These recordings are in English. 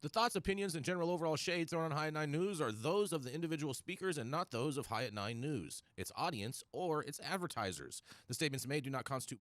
The thoughts, opinions, and general overall shade thrown on High at 9 News are those of the individual speakers and not those of High at 9 News, its audience, or its advertisers. The statements made do not constitute.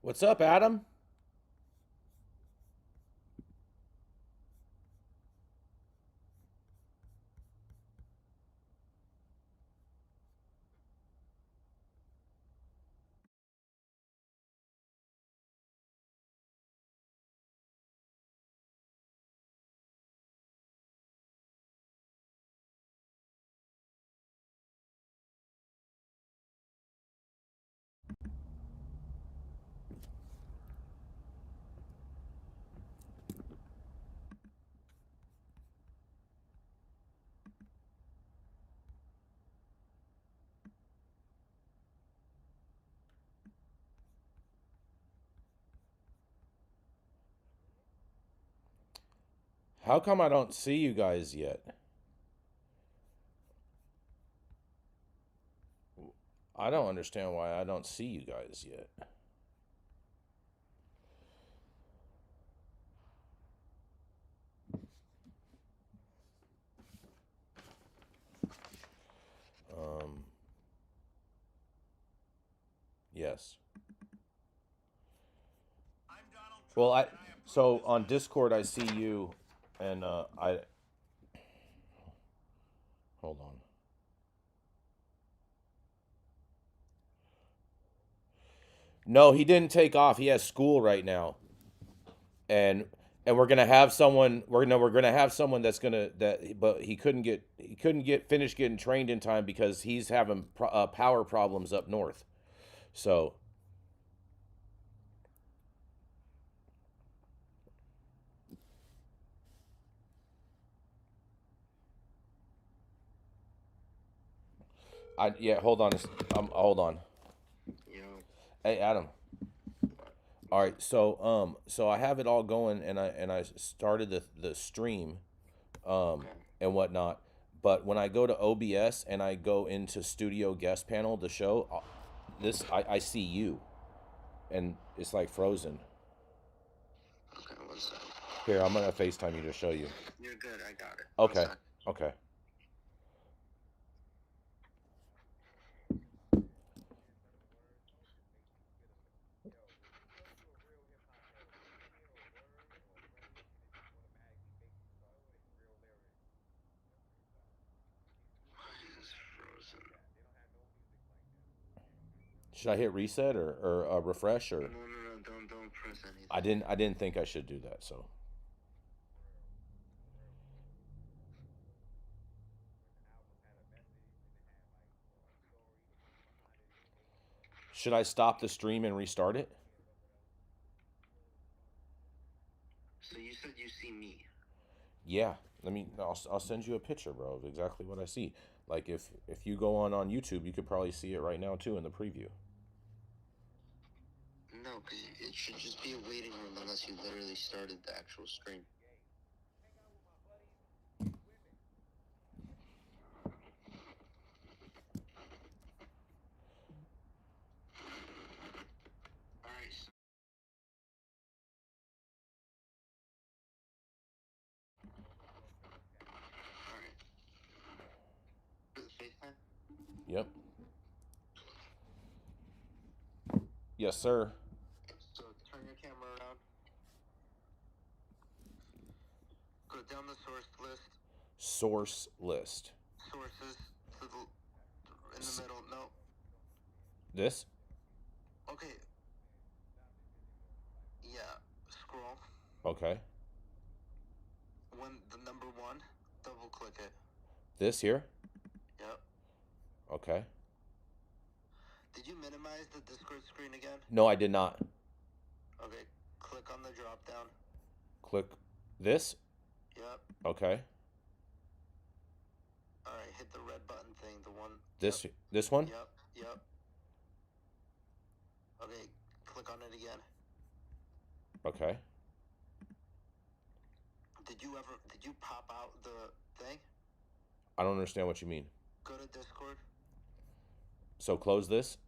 What's up, Adam? How come I don't see you guys yet? I don't understand why I don't see you guys yet. Um, yes. Well, so on Discord I see you, and I hold on. No, he didn't take off. He has school right now, and we're gonna have someone. We're gonna have someone that's gonna that, but he couldn't get finished getting trained in time because he's having power problems up north. So hold on, hold on. Hey, Adam. All right, so I have it all going, and I started the stream, and whatnot. But when I go to OBS and I go into Studio Guest Panel, the show, I see you, and it's like frozen. Okay, one second. Here, I'm gonna FaceTime you to show you. You're good, I got it. Okay, okay. Mine is frozen. Should I hit reset or refresh or? No, don't press anything. I didn't think I should do that. So should I stop the stream and restart it? So you said you see me. Yeah. I'll send you a picture, bro, of exactly what I see. Like if you go on YouTube, you could probably see it right now too in the preview. No, because it should just be a waiting room unless you literally started the actual stream. Alright. Alright. For the FaceTime? Yep. Yes, sir. So turn your camera around. Go down the source list. Source list. Sources to the in the middle. No. This? Okay. Yeah. Scroll. Okay. When the number 1, double click it. This here? Yep. Okay. Did you minimize the Discord screen again? No, I did not. Okay, click on the drop down. Click this? Yep. Okay. Alright, hit the red button thing, the one. This Yep. This one? Yep. Okay, click on it again. Okay. Did you pop out the thing? I don't understand what you mean. Go to Discord. So close this?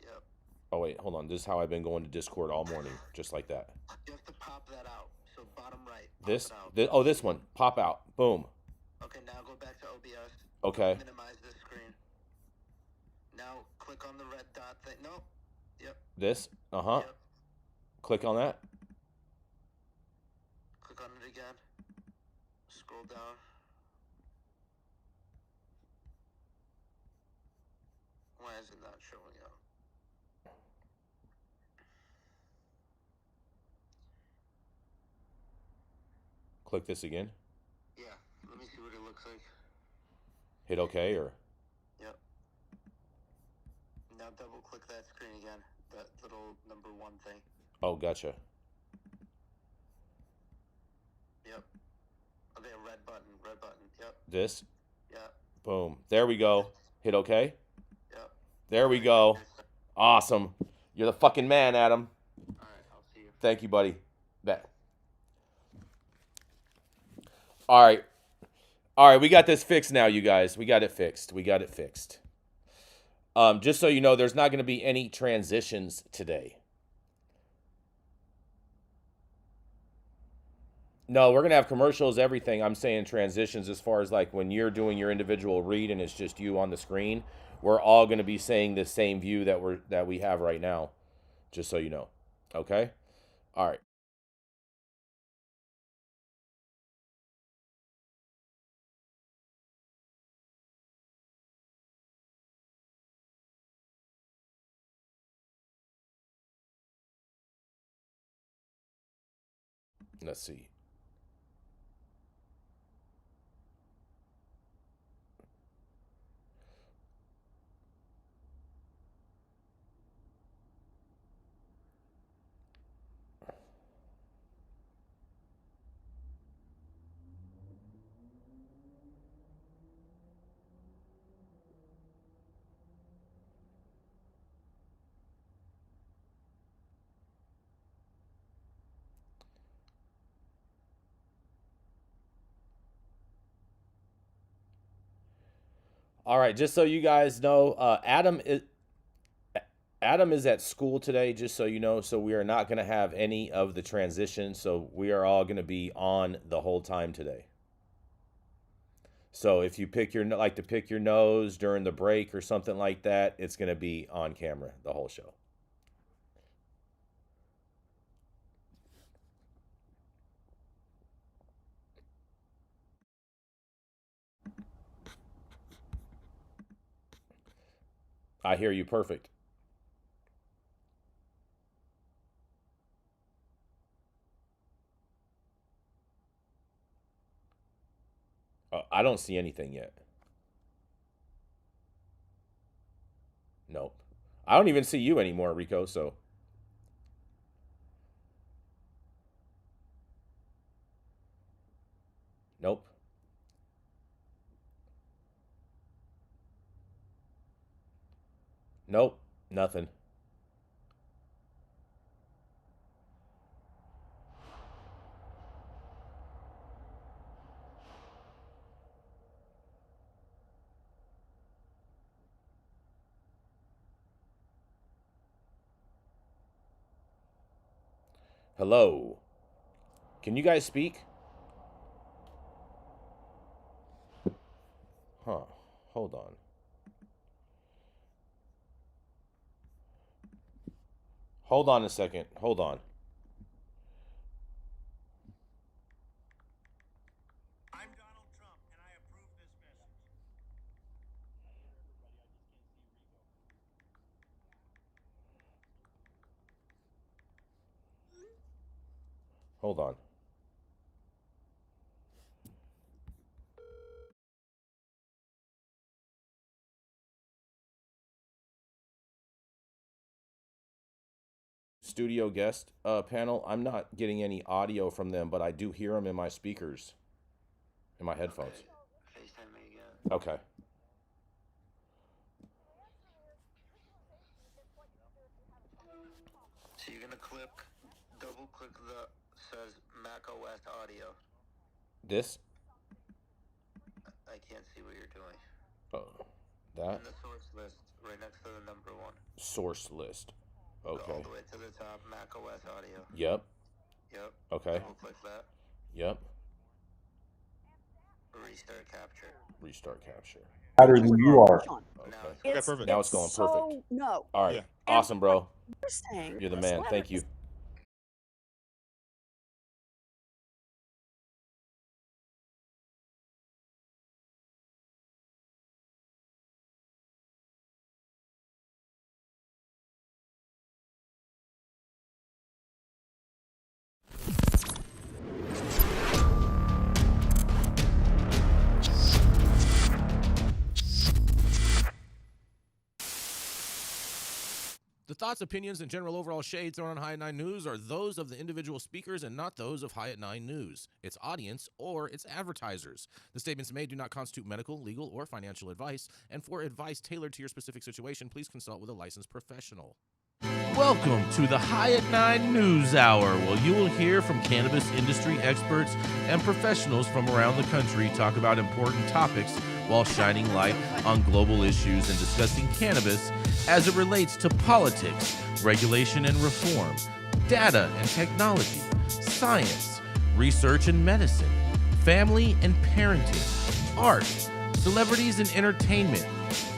Yep. Oh wait, hold on. This is how I've been going to Discord all morning, just like that. You have to pop that out. So bottom right. This one. Pop out. Boom. Okay, now go back to OBS. Okay. Minimize this screen. Now click on the red dot thing. No. Yep. This? Uh-huh. Yep. Click on that. Click on it again. Scroll down. Why is it not showing up? Click this again. Yeah. Let me see what it looks like. Hit OK or? Yep. Now double click that screen again. That little number 1 thing. Oh, gotcha. Yep. Okay, red button. Yep. This? Yep. Boom. There we go. Hit OK. Yep. There we go. Awesome. You're the fucking man, Adam. All right, I'll see you. Thank you, buddy. Bet. All right, we got this fixed now, you guys. We got it fixed. Just so you know, there's not going to be any transitions today. No, we're going to have commercials, everything. I'm saying transitions as far as like when you're doing your individual read and it's just you on the screen. We're all going to be saying the same view that we have right now, just so you know. Okay? All right. Let's see. All right, just so you guys know, Adam is at school today, just so you know, so we are not going to have any of the transitions, so we are all going to be on the whole time today. So if you pick your nose during the break or something like that, it's going to be on camera the whole show. I hear you perfect. I don't see anything yet. Nope. I don't even see you anymore, Rico, so. Nope. Nope. Nothing. Hello. Can you guys speak? Huh. Hold on. Hold on a second. Hold on. I'm Donald Trump, and I approve this message. Hold on. studio guest panel, I'm not getting any audio from them, but I do hear them in my speakers, in my headphones. Okay. FaceTime me again. Okay. So you're gonna double click the says Mac OS audio. This? I can't see what you're doing. Oh, that? In the source list, right next to the number 1. Source list. Go Okay. all the way to the top, Mac OS audio. Yep. Yep. Okay. Double click that. Yep. Restart capture. Restart capture. Better than you are. Okay. It's, perfect. Now it's going so, perfect. No. All right. Yeah. Awesome, bro. You're saying You're the this man. letter Thank you. is The thoughts, opinions, and general overall shade thrown on High at 9 News are those of the individual speakers and not those of High at 9 News, its audience, or its advertisers. The statements made do not constitute medical, legal, or financial advice, and for advice tailored to your specific situation, please consult with a licensed professional. Welcome to the High at 9 News Hour, where you will hear from cannabis industry experts and professionals from around the country talk about important topics while shining light on global issues and discussing cannabis as it relates to politics, regulation and reform, data and technology, science, research and medicine, family and parenting, art, celebrities and entertainment,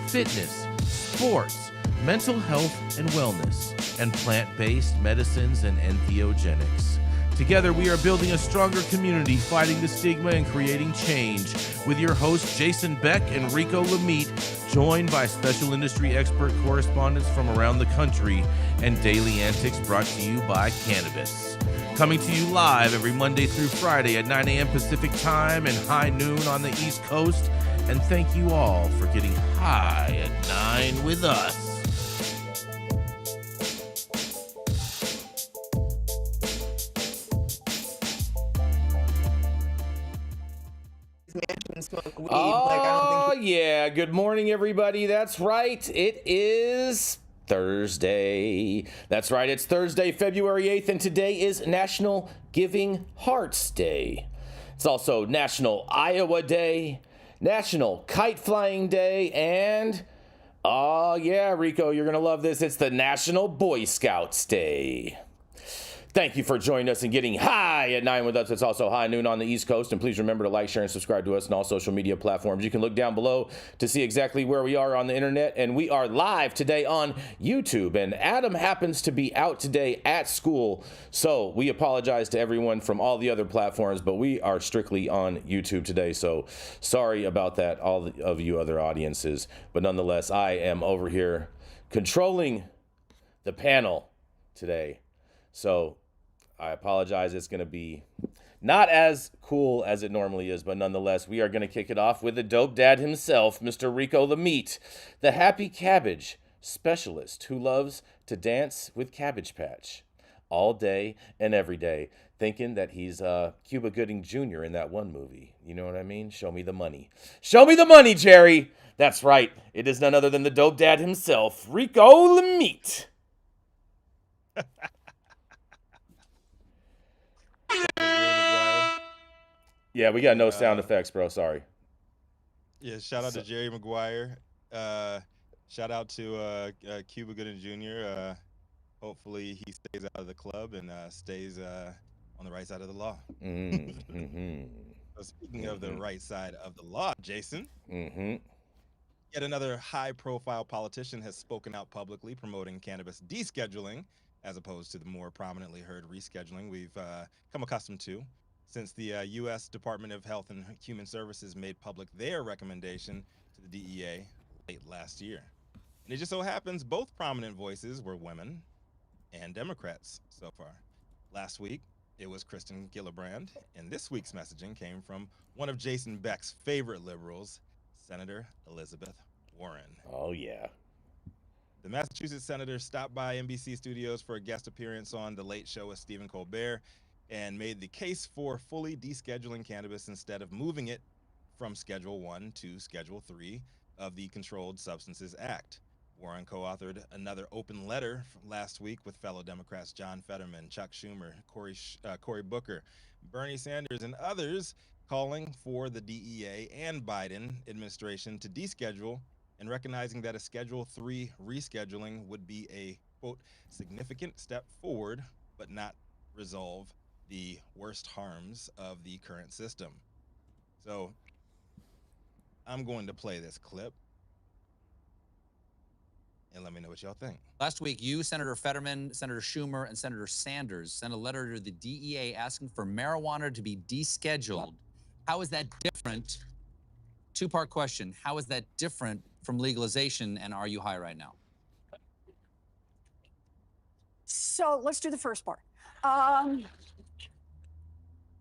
fitness, sports, mental health and wellness, and plant-based medicines and entheogenics. Together, we are building a stronger community, fighting the stigma and creating change. With your hosts, Jason Beck and Rico Lamitte, joined by special industry expert correspondents from around the country, and daily antics brought to you by Cannabis. Coming to you live every Monday through Friday at 9 a.m. Pacific Time and high noon on the East Coast. And thank you all for getting high at 9 with us. Smoke weed. Oh, yeah. Good morning, everybody. That's right. It is Thursday. That's right. It's Thursday, February 8th, and today is National Giving Hearts Day. It's also National Iowa Day, National Kite Flying Day, and, oh, yeah, Rico, you're going to love this. It's the National Boy Scouts Day. Thank you for joining us and getting high at 9 with us. It's also high noon on the East Coast. And please remember to like, share, and subscribe to us on all social media platforms. You can look down below to see exactly where we are on the internet. And we are live today on YouTube. And Adam happens to be out today at school. So we apologize to everyone from all the other platforms, but we are strictly on YouTube today. So sorry about that, all of you other audiences. But nonetheless, I am over here controlling the panel today. So I apologize. It's going to be not as cool as it normally is, but nonetheless, we are going to kick it off with the dope dad himself, Mr. Rico Lamitte, the happy cabbage specialist who loves to dance with Cabbage Patch all day and every day, thinking that he's Cuba Gooding Jr. in that one movie. You know what I mean? Show me the money. Show me the money, Jerry. That's right. It is none other than the dope dad himself, Rico Lamitte. Yeah, we got no sound effects, bro. Sorry. Yeah, shout out to Jerry Maguire. Shout out to Cuba Gooding Jr. Hopefully he stays out of the club and stays on the right side of the law. So speaking of the right side of the law, Jason, yet another high-profile politician has spoken out publicly promoting cannabis descheduling as opposed to the more prominently heard rescheduling we've come accustomed to since the U.S. Department of Health and Human Services made public their recommendation to the DEA late last year. And it just so happens both prominent voices were women and Democrats so far. Last week, it was Kristen Gillibrand, and this week's messaging came from one of Jason Beck's favorite liberals, Senator Elizabeth Warren. Oh, yeah. The Massachusetts senator stopped by NBC studios for a guest appearance on The Late Show with Stephen Colbert and made the case for fully descheduling cannabis instead of moving it from Schedule 1 to Schedule 3 of the Controlled Substances Act. Warren co-authored another open letter last week with fellow Democrats John Fetterman, Chuck Schumer, Cory Booker, Bernie Sanders, and others calling for the DEA and Biden administration to deschedule and recognizing that a Schedule 3 rescheduling would be a, quote, significant step forward, but not resolve the worst harms of the current system. So I'm going to play this clip and let me know what y'all think. Last week, you, Senator Fetterman, Senator Schumer, and Senator Sanders sent a letter to the DEA asking for marijuana to be descheduled. How is that different? Two-part question. How is that different from legalization, and are you high right now? So let's do the first part. The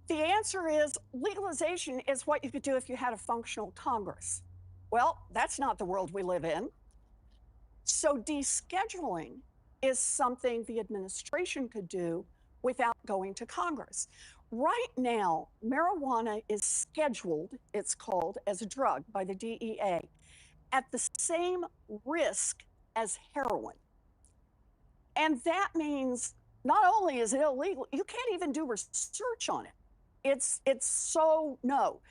answer is legalization is what you could do if you had a functional Congress. Well, that's not the world we live in. So descheduling is something the administration could do without going to Congress. Right now, marijuana is scheduled, it's called, as a drug by the DEA at the same risk as heroin. And that means not only is it illegal, you can't even do research on it. It's so no.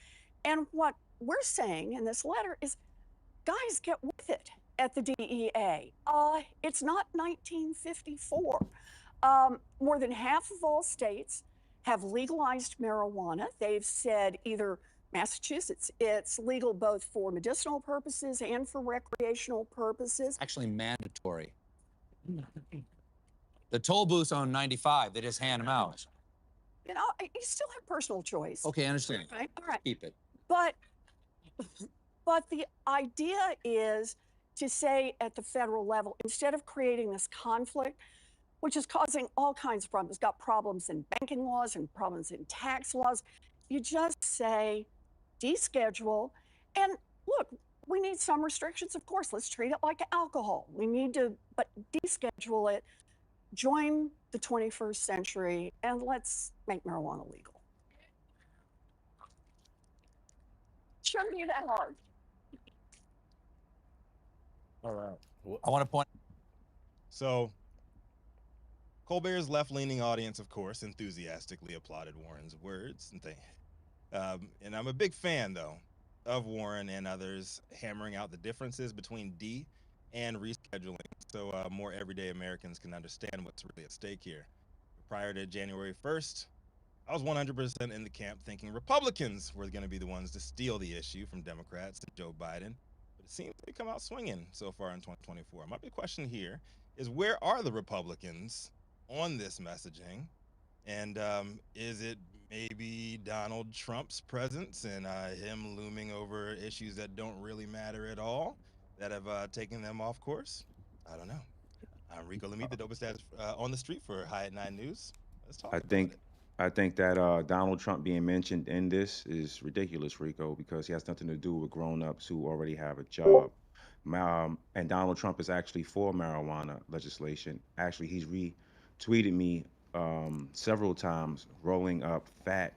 And what we're saying in this letter is, guys, get with it at the DEA. It's not 1954. More than half of all states have legalized marijuana. They've said either Massachusetts, it's legal both for medicinal purposes and for recreational purposes. Actually mandatory. The toll booths on 95, they just hand them out. You know, you still have personal choice. Okay, I understand. Right? All right. Keep it. But the idea is to say at the federal level, instead of creating this conflict, which is causing all kinds of problems, it's got problems in banking laws and problems in tax laws, you just say deschedule. And look, we need some restrictions, of course. Let's treat it like alcohol. We need to, but deschedule it, join the 21st century, and let's make marijuana legal. Shouldn't be that hard. All right. I want to point. So Colbert's left-leaning audience, of course, enthusiastically applauded Warren's words and things. And I'm a big fan, though, of Warren and others hammering out the differences between D and rescheduling so more everyday Americans can understand what's really at stake here. Prior to January 1st, I was 100% in the camp thinking Republicans were going to be the ones to steal the issue from Democrats and Joe Biden. But it seems they come out swinging so far in 2024. My big question here is, where are the Republicans on this messaging? And is it maybe Donald Trump's presence and him looming over issues that don't really matter at all that have taken them off course? I don't know. I'm Rico Lamitte, the dopest dad on the street for High at 9 News. Let's talk about it. I think that Donald Trump being mentioned in this is ridiculous, Rico, because he has nothing to do with grown-ups who already have a job. And Donald Trump is actually for marijuana legislation. Actually, he's retweeted me several times, rolling up fat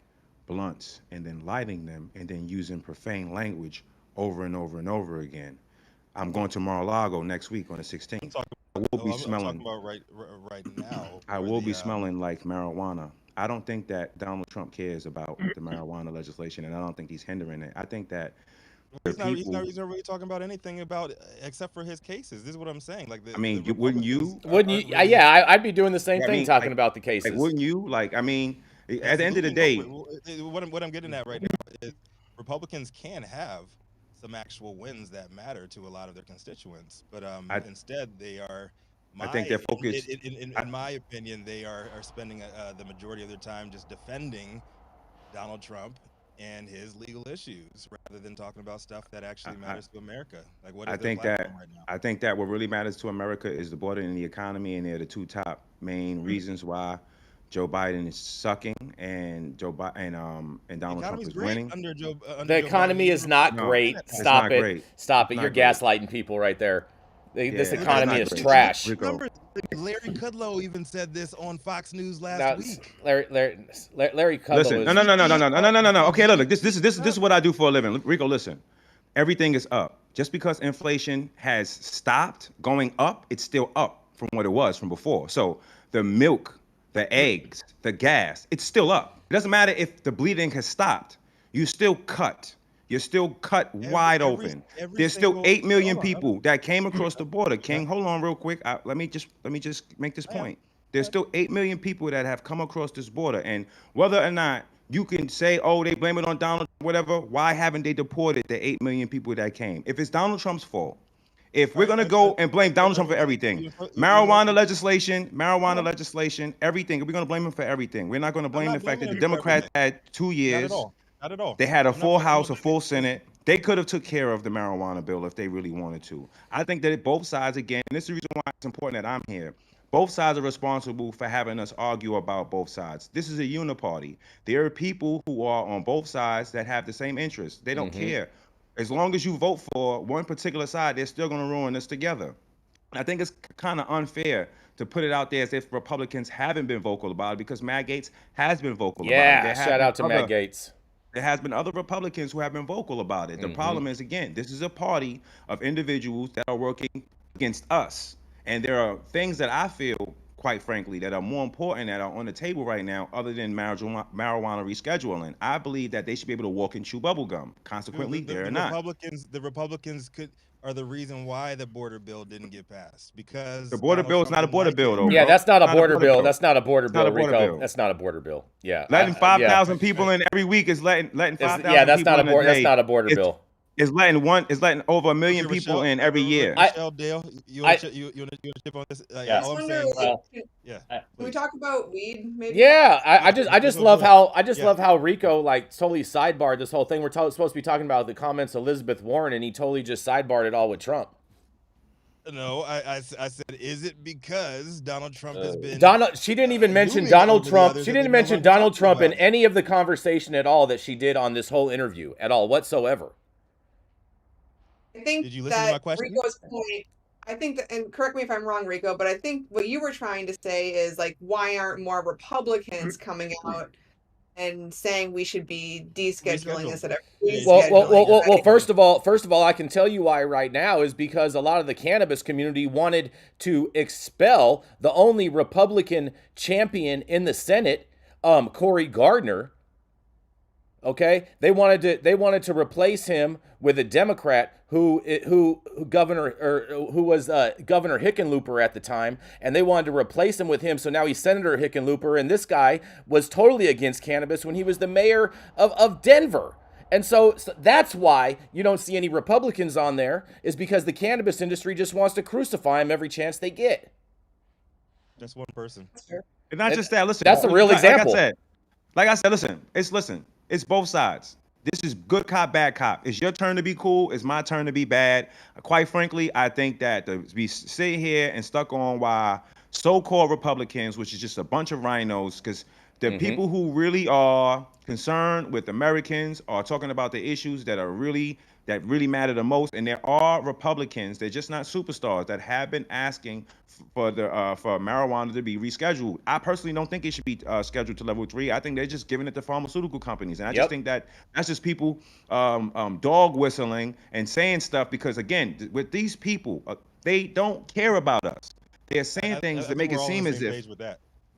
blunts and then lighting them and then using profane language over and over and over again. I'm going to Mar-a-Lago next week on the 16th. I will be smelling. I'm talking about right now. I will be smelling like marijuana. I don't think that Donald Trump cares about the marijuana legislation, and I don't think he's hindering it. I think that he's not really talking about anything about except for his cases. This is what I'm saying. Like, wouldn't you? Yeah, I'd be doing the same thing, talking about the cases. Like, wouldn't you? Like, I mean, at the end of the day, what I'm getting at right now is Republicans can have some actual wins that matter to a lot of their constituents, but instead they are. I think they're focused. In my opinion, they are spending the majority of their time just defending Donald Trump and his legal issues rather than talking about stuff that actually matters to America. Like, what is I think that right now? I think that what really matters to America is the border and the economy, and they're the two top main reasons why Joe Biden is sucking and Donald Trump is winning. The economy is not great. Stop it. Stop it. You're gaslighting people right there. This Yeah, that's economy not is great. trash. Rico. Remember, Larry Kudlow even said this on Fox News last Now, week. Larry Kudlow Listen, is... no. Okay, look, this is what I do for a living. Rico, listen. Everything is up. Just because inflation has stopped going up, it's still up from what it was from before. So the milk, the eggs, the gas, it's still up. It doesn't matter if the bleeding has stopped. You still cut. You're still cut wide open. There's still 8 million people that came across the border. King, hold on real quick. Let me just make this point. There's still 8 million people that have come across this border, and whether or not you can say, oh, they blame it on Donald, whatever, why haven't they deported the 8 million people that came? If it's Donald Trump's fault, if we're gonna go and blame Donald Trump for everything, marijuana legislation, everything, we're gonna blame him for everything. We're not gonna blame the fact that the Democrats had 2 years. Not at all. They had a full House, a full Senate. They could have took care of the marijuana bill if they really wanted to. I think that both sides, again, and this is the reason why it's important that I'm here. Both sides are responsible for having us argue about both sides. This is a uniparty. There are people who are on both sides that have the same interests. They don't care. As long as you vote for one particular side, they're still going to ruin us together. I think it's kind of unfair to put it out there as if Republicans haven't been vocal about it, because Matt Gaetz has been vocal about it. Yeah, shout out to Matt Gaetz. There has been other Republicans who have been vocal about it. The problem is, again, this is a party of individuals that are working against us. And there are things that I feel, quite frankly, that are more important that are on the table right now other than marijuana rescheduling. I believe that they should be able to walk and chew bubble gum. Consequently, they're not. The Republicans are the reason why the border bill didn't get passed, because the border bill is not a border bill, though. Yeah, bro. that's not a border bill. That's not a border bill, border Rico. bill. That's not a border bill. Yeah, letting 5,000 people in every week is letting 5,000 yeah, that's people not a in border. a That's day. not a border bill. It's letting over 1 million people in every year. Rachelle, Dale, you want to chip on this? Yeah. All I'm Wonder, saying, can we talk about weed, maybe? Yeah, I just love how Rico like totally sidebarred this whole thing. We're supposed to be talking about the comments of Elizabeth Warren, and he totally just sidebarred it all with Trump. No, I said, is it because Donald Trump has been She didn't even mention Donald Trump. She didn't mention Donald Trump in any of the conversation at all that she did on this whole interview at all whatsoever. I think Did you listen to my question? Rico's point, I think that, and correct me if I'm wrong, Rico, but I think what you were trying to say is like, why aren't more Republicans coming out and saying we should be descheduling instead of rescheduling? Well, first of all, I can tell you why right now is because a lot of the cannabis community wanted to expel the only Republican champion in the Senate, Cory Gardner. Okay, they wanted to replace him with a Democrat who was Governor Hickenlooper at the time, and they wanted to replace him with him. So now he's Senator Hickenlooper, and this guy was totally against cannabis when he was the mayor of Denver. And so that's why you don't see any Republicans on there, is because the cannabis industry just wants to crucify him every chance they get. That's one person. And not just that. Listen, that's a real example. Like I said, listen. It's both sides. This is good cop, bad cop. It's your turn to be cool. It's my turn to be bad. Quite frankly, I think that to be sitting here and stuck on why so-called Republicans, which is just a bunch of rhinos, because the people who really are concerned with Americans are talking about the issues that really matter the most. And there are Republicans, they're just not superstars, that have been asking for marijuana to be rescheduled. I personally don't think it should be scheduled to level 3. I think they're just giving it to pharmaceutical companies. And I just think that that's just people dog whistling and saying stuff because, again, with these people, they don't care about us. They're saying things that make it seem as if.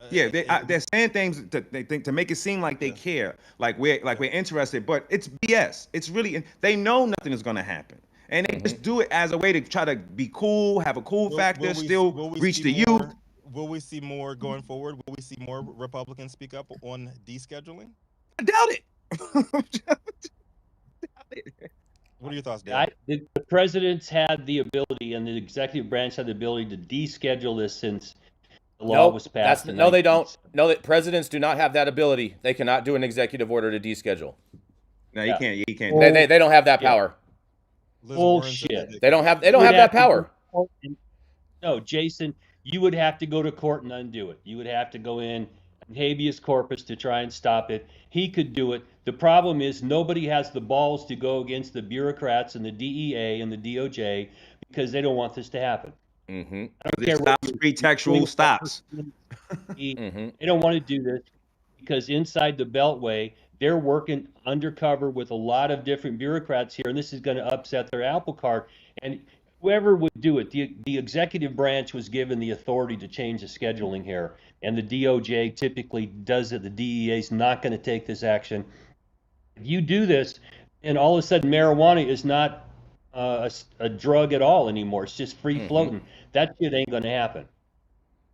Yeah, they're saying things to make it seem like they care, like we're interested, but it's BS. It's really, they know nothing is going to happen, and they just do it as a way to try to be cool, have a cool factor, still reach the youth. Will we see more going forward? Will we see more Republicans speak up on descheduling? I doubt it. What are your thoughts, Dan? The president's had the ability, and the executive branch had the ability to deschedule this since the law was passed. No, they don't. No, presidents do not have that ability. They cannot do an executive order to deschedule. No, you can't. You can't. They don't have that power. Bullshit. They don't have that power. No, Jason, you would have to go to court and undo it. You would have to go in habeas corpus to try and stop it. He could do it. The problem is nobody has the balls to go against the bureaucrats and the DEA and the DOJ, because they don't want this to happen. Mm-hmm. I don't It care what stops you're pretextual doing. stops. Mm-hmm. They don't want to do this because inside the Beltway, they're working undercover with a lot of different bureaucrats here, and this is going to upset their apple cart. And whoever would do it, the executive branch was given the authority to change the scheduling here, and the DOJ typically does it. The DEA is not going to take this action. If you do this, and all of a sudden marijuana is not a drug at all anymore, it's just free floating. That shit ain't going to happen.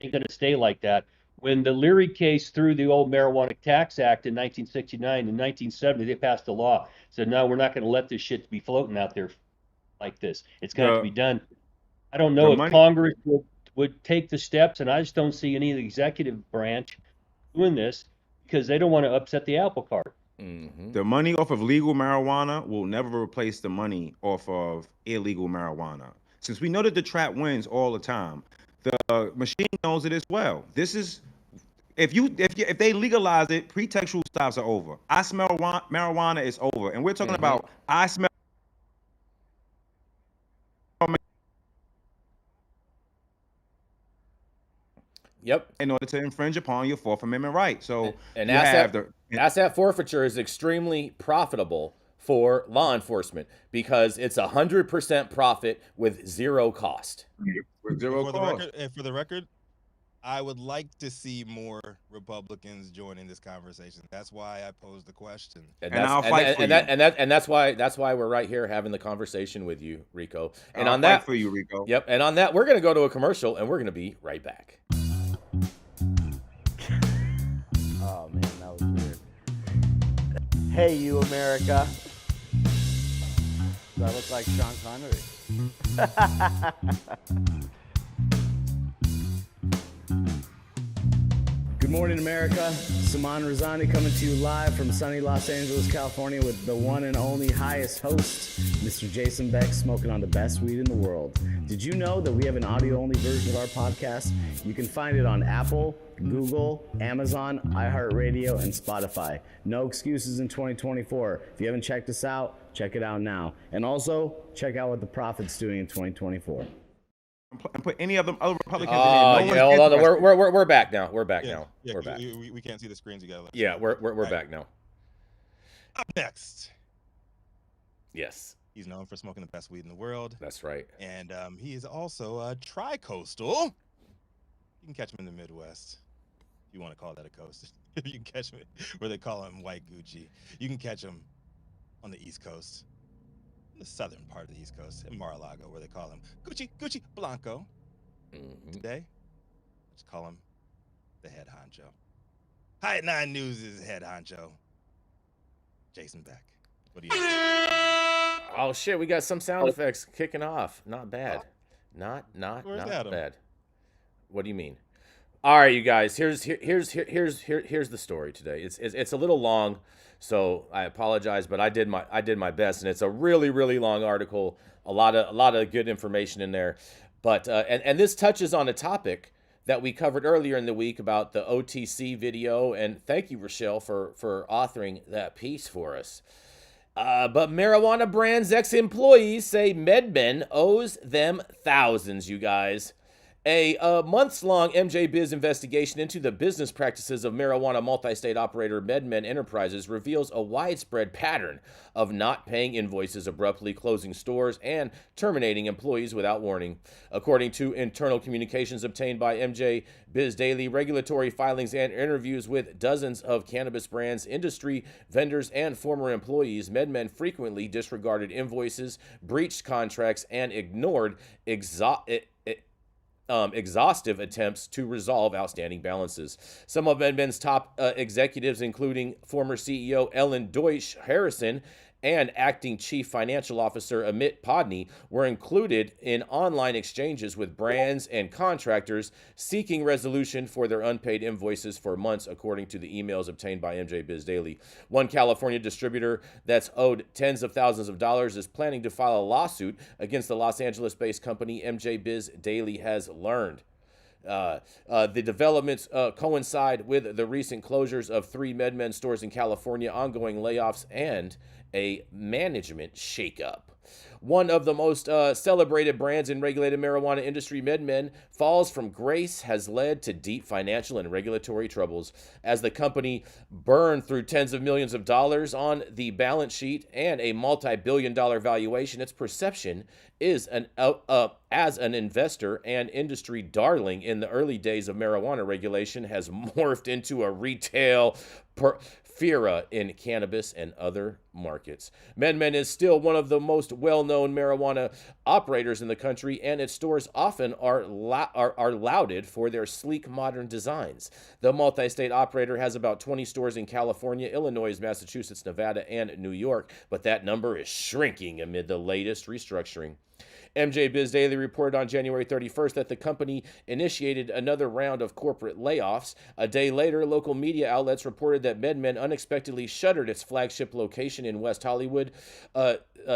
Ain't going to stay like that. When the Leary case threw the old Marijuana Tax Act in 1969, in 1970, they passed a law. Said, no, we're not going to let this shit be floating out there like this. It's going to have to be done. I don't know if Congress would take the steps, and I just don't see any of the executive branch doing this because they don't want to upset the apple cart. The money off of legal marijuana will never replace the money off of illegal marijuana. Since we know that the trap wins all the time, the machine knows it as well. This is if they legalize it, pretextual stops are over. I smell marijuana is over, and we're talking about I smell. Yep. In order to infringe upon your Fourth Amendment right. So and asset forfeiture is extremely profitable for law enforcement because it's 100% profit with zero cost. With zero cost. For the record, I would like to see more Republicans joining this conversation. That's why I posed the question. And I'll fight for you. And that's why we're right here having the conversation with you, Rico. And I'll on that fight for you, Rico. Yep. And on that, we're going to go to a commercial, and we're going to be right back. Oh man, that was weird. Hey, you America. Do I look like Sean Connery? Good morning, America. Saman Razani coming to you live from sunny Los Angeles, California with the one and only highest host, Mr. Jason Beck, smoking on the best weed in the world. Did you know that we have an audio-only version of our podcast? You can find it on Apple, Google, Amazon, iHeartRadio, and Spotify. No excuses in 2024. If you haven't checked us out, check it out now. And also, check out what the Prophet's doing in 2024. And put any of them other Republicans in there. Hold on. We're back now. We're back now. Yeah, we're back. We can't see the screens. You gotta. Yeah, we're back now. Up next. Yes. He's known for smoking the best weed in the world. That's right. And he is also a tri-coastal. You can catch him in the Midwest. If you want to call that a coast. You can catch him where they call him White Gucci. You can catch him on the East Coast. The southern part of the East Coast, in Mar-a-Lago, where they call him Gucci Blanco. Today, let's call him the head honcho. High at 9 News' head honcho, Jason Beck. What do you think? Oh shit, we got some sound effects kicking off. Not bad. Not bad. What do you mean? All right, you guys. Here's the story today. It's a little long. So I apologize, but I did my best, and it's a really long article. A lot of good information in there, but and this touches on a topic that we covered earlier in the week about the OTC video. And thank you, Rachelle, for authoring that piece for us. But marijuana brands' ex-employees say MedMen owes them thousands. You guys. A months-long MJ Biz investigation into the business practices of marijuana multi-state operator MedMen Enterprises reveals a widespread pattern of not paying invoices, abruptly closing stores, and terminating employees without warning. According to internal communications obtained by MJ Biz Daily, regulatory filings and interviews with dozens of cannabis brands, industry vendors, and former employees, MedMen frequently disregarded invoices, breached contracts, and ignored exhaustive attempts to resolve outstanding balances. Some of MedMen's top executives, including former CEO Ellen Deutsch Harrison and acting chief financial officer Amit Podney, were included in online exchanges with brands and contractors seeking resolution for their unpaid invoices for months, according to the emails obtained by MJ Biz Daily. One California distributor that's owed tens of thousands of dollars is planning to file a lawsuit against the Los Angeles-based company MJ Biz Daily has learned. The developments coincide with the recent closures of 3 MedMen stores in California, ongoing layoffs, and a management shakeup. One of the most celebrated brands in regulated marijuana industry, MedMen, falls from grace has led to deep financial and regulatory troubles as the company burned through tens of millions of dollars on the balance sheet and a multi-billion-dollar valuation. Its perception is as an investor and industry darling in the early days of marijuana regulation has morphed into a retail Fira in cannabis and other markets. MedMen is still one of the most well-known marijuana operators in the country, and its stores often are lauded for their sleek, modern designs. The multi-state operator has about 20 stores in California, Illinois, Massachusetts, Nevada, and New York, but that number is shrinking amid the latest restructuring. MJ Biz Daily reported on January 31st that the company initiated another round of corporate layoffs. A day later, local media outlets reported that MedMen unexpectedly shuttered its flagship location in West Hollywood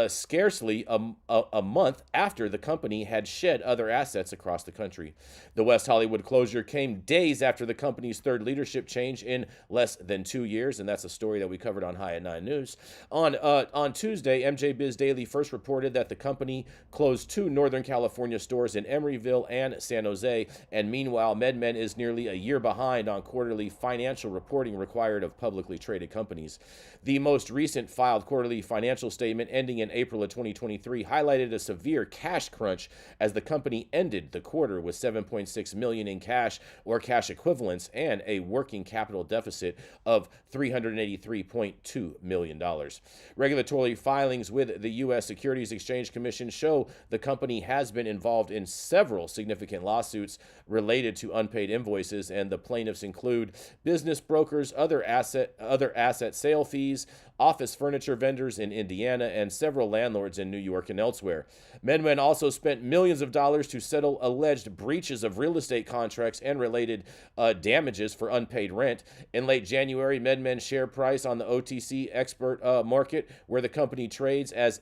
scarcely a month after the company had shed other assets across the country. The West Hollywood closure came days after the company's third leadership change in less than 2 years, and that's a story that we covered on High at 9 News. On Tuesday, MJ Biz Daily first reported that the company closed 2 Northern California stores in Emeryville and San Jose, and meanwhile, MedMen is nearly a year behind on quarterly financial reporting required of publicly traded companies. The most recent filed quarterly financial statement ending in April of 2023 highlighted a severe cash crunch as the company ended the quarter with $7.6 million in cash or cash equivalents and a working capital deficit of $383.2 million. Regulatory filings with the U.S. Securities Exchange Commission show the company has been involved in several significant lawsuits related to unpaid invoices, and the plaintiffs include business brokers, other asset sale fees, office furniture vendors in Indiana, and several landlords in New York and elsewhere. MedMen also spent millions of dollars to settle alleged breaches of real estate contracts and related damages for unpaid rent. In late January, MedMen's share price on the OTC expert market, where the company trades as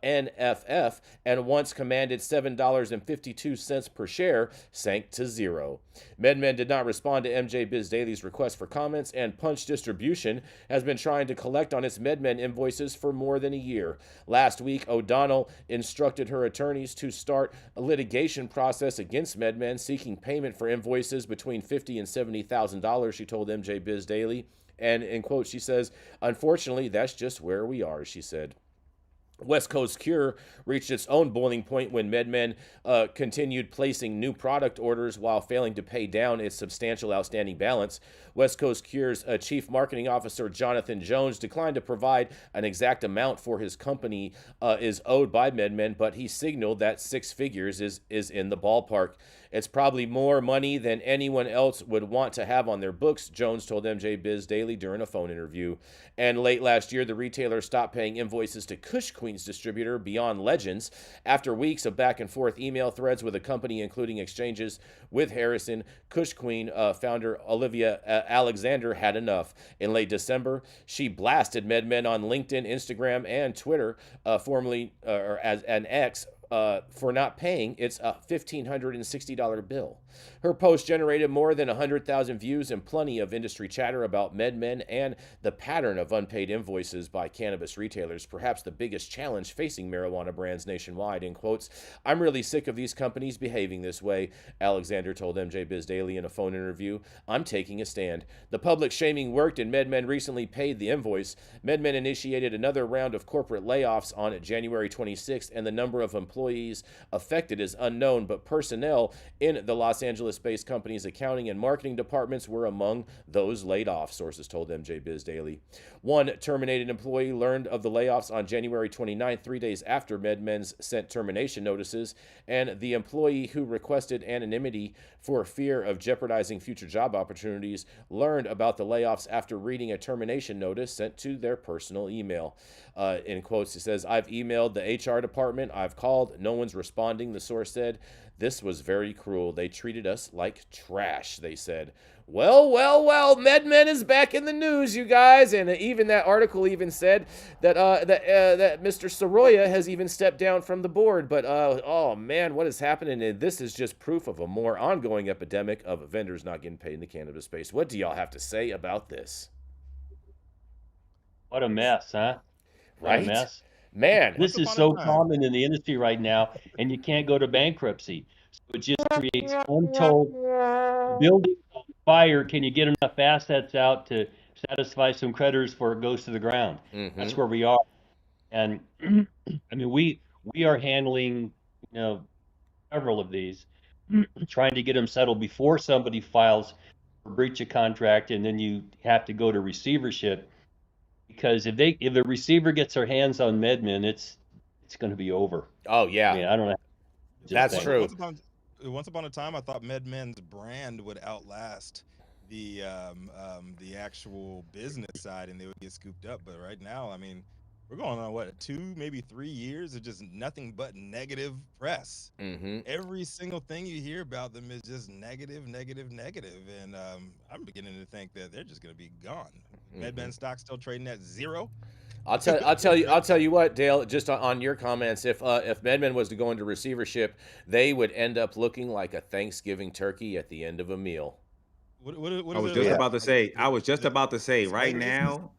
NFF and once commanded $7.52 per share, sank to zero. MedMen did not respond to MJ Biz Daily's request for comments, and Punch Distribution has been trying to collect on its MedMen invoices for more than a year. Last week, O'Donnell instructed her attorneys to start a litigation process against MedMen, seeking payment for invoices between $50,000 and $70,000, she told MJ Biz Daily. And in quote, she says, "Unfortunately, that's just where we are," she said. West Coast Cure reached its own boiling point when MedMen continued placing new product orders while failing to pay down its substantial outstanding balance. West Coast Cure's Chief Marketing Officer Jonathan Jones declined to provide an exact amount for his company is owed by MedMen, but he signaled that 6 figures is in the ballpark. It's probably more money than anyone else would want to have on their books, Jones told MJ Biz Daily during a phone interview. And late last year, the retailer stopped paying invoices to Kush Queen's distributor, Beyond Legends. After weeks of back and forth email threads with the company, including exchanges with Harrison, Kush Queen founder Olivia Alexander had enough. In late December, she blasted MedMen on LinkedIn, Instagram, and Twitter, formerly as an X, for not paying its $1,560 bill. Her post generated more than 100,000 views and plenty of industry chatter about MedMen and the pattern of unpaid invoices by cannabis retailers, perhaps the biggest challenge facing marijuana brands nationwide. In quotes, "I'm really sick of these companies behaving this way," Alexander told MJ Biz Daily in a phone interview. "I'm taking a stand. The public shaming worked, and MedMen recently paid the invoice." MedMen initiated another round of corporate layoffs on January 26th, and the number of employees affected is unknown, but personnel in the Los Angeles-based company's accounting and marketing departments were among those laid off, sources told MJ Biz Daily. One terminated employee learned of the layoffs on January 29th, 3 days after MedMen's sent termination notices, and the employee who requested anonymity for fear of jeopardizing future job opportunities learned about the layoffs after reading a termination notice sent to their personal email. In quotes, it says, "I've emailed the HR department. I've called. No one's responding," the source said. "This was very cruel. They treated us like trash," they said. Well, MedMen is back in the news, you guys. And even that article even said that that Mr. Soroya has even stepped down from the board. But, oh, man, what is happening? And this is just proof of a more ongoing epidemic of vendors not getting paid in the cannabis space. What do y'all have to say about this? What a mess, huh? What Right? a mess. Man, This is so common in the industry right now, and you can't go to bankruptcy. So it just creates untold building on fire. Can you get enough assets out to satisfy some creditors before it goes to the ground? That's where we are. And I mean, we are handling, several of these, trying to get them settled before somebody files for breach of contract, and then you have to go to receivership. Because if the receiver gets their hands on MedMen, it's going to be over. Oh yeah, I mean, I don't know. That's true. Once upon a time, I thought MedMen's brand would outlast the actual business side, and they would get scooped up. But right now, I mean, we're going on what, 2, maybe 3 years of just nothing but negative press. Every single thing you hear about them is just negative, and I'm beginning to think that they're just going to be gone. MedMen stock still trading at 0. I'll tell you what, Dale. Just on your comments, if MedMen was to go into receivership, they would end up looking like a Thanksgiving turkey at the end of a meal. What I was just about to say. I was just about to say. Right now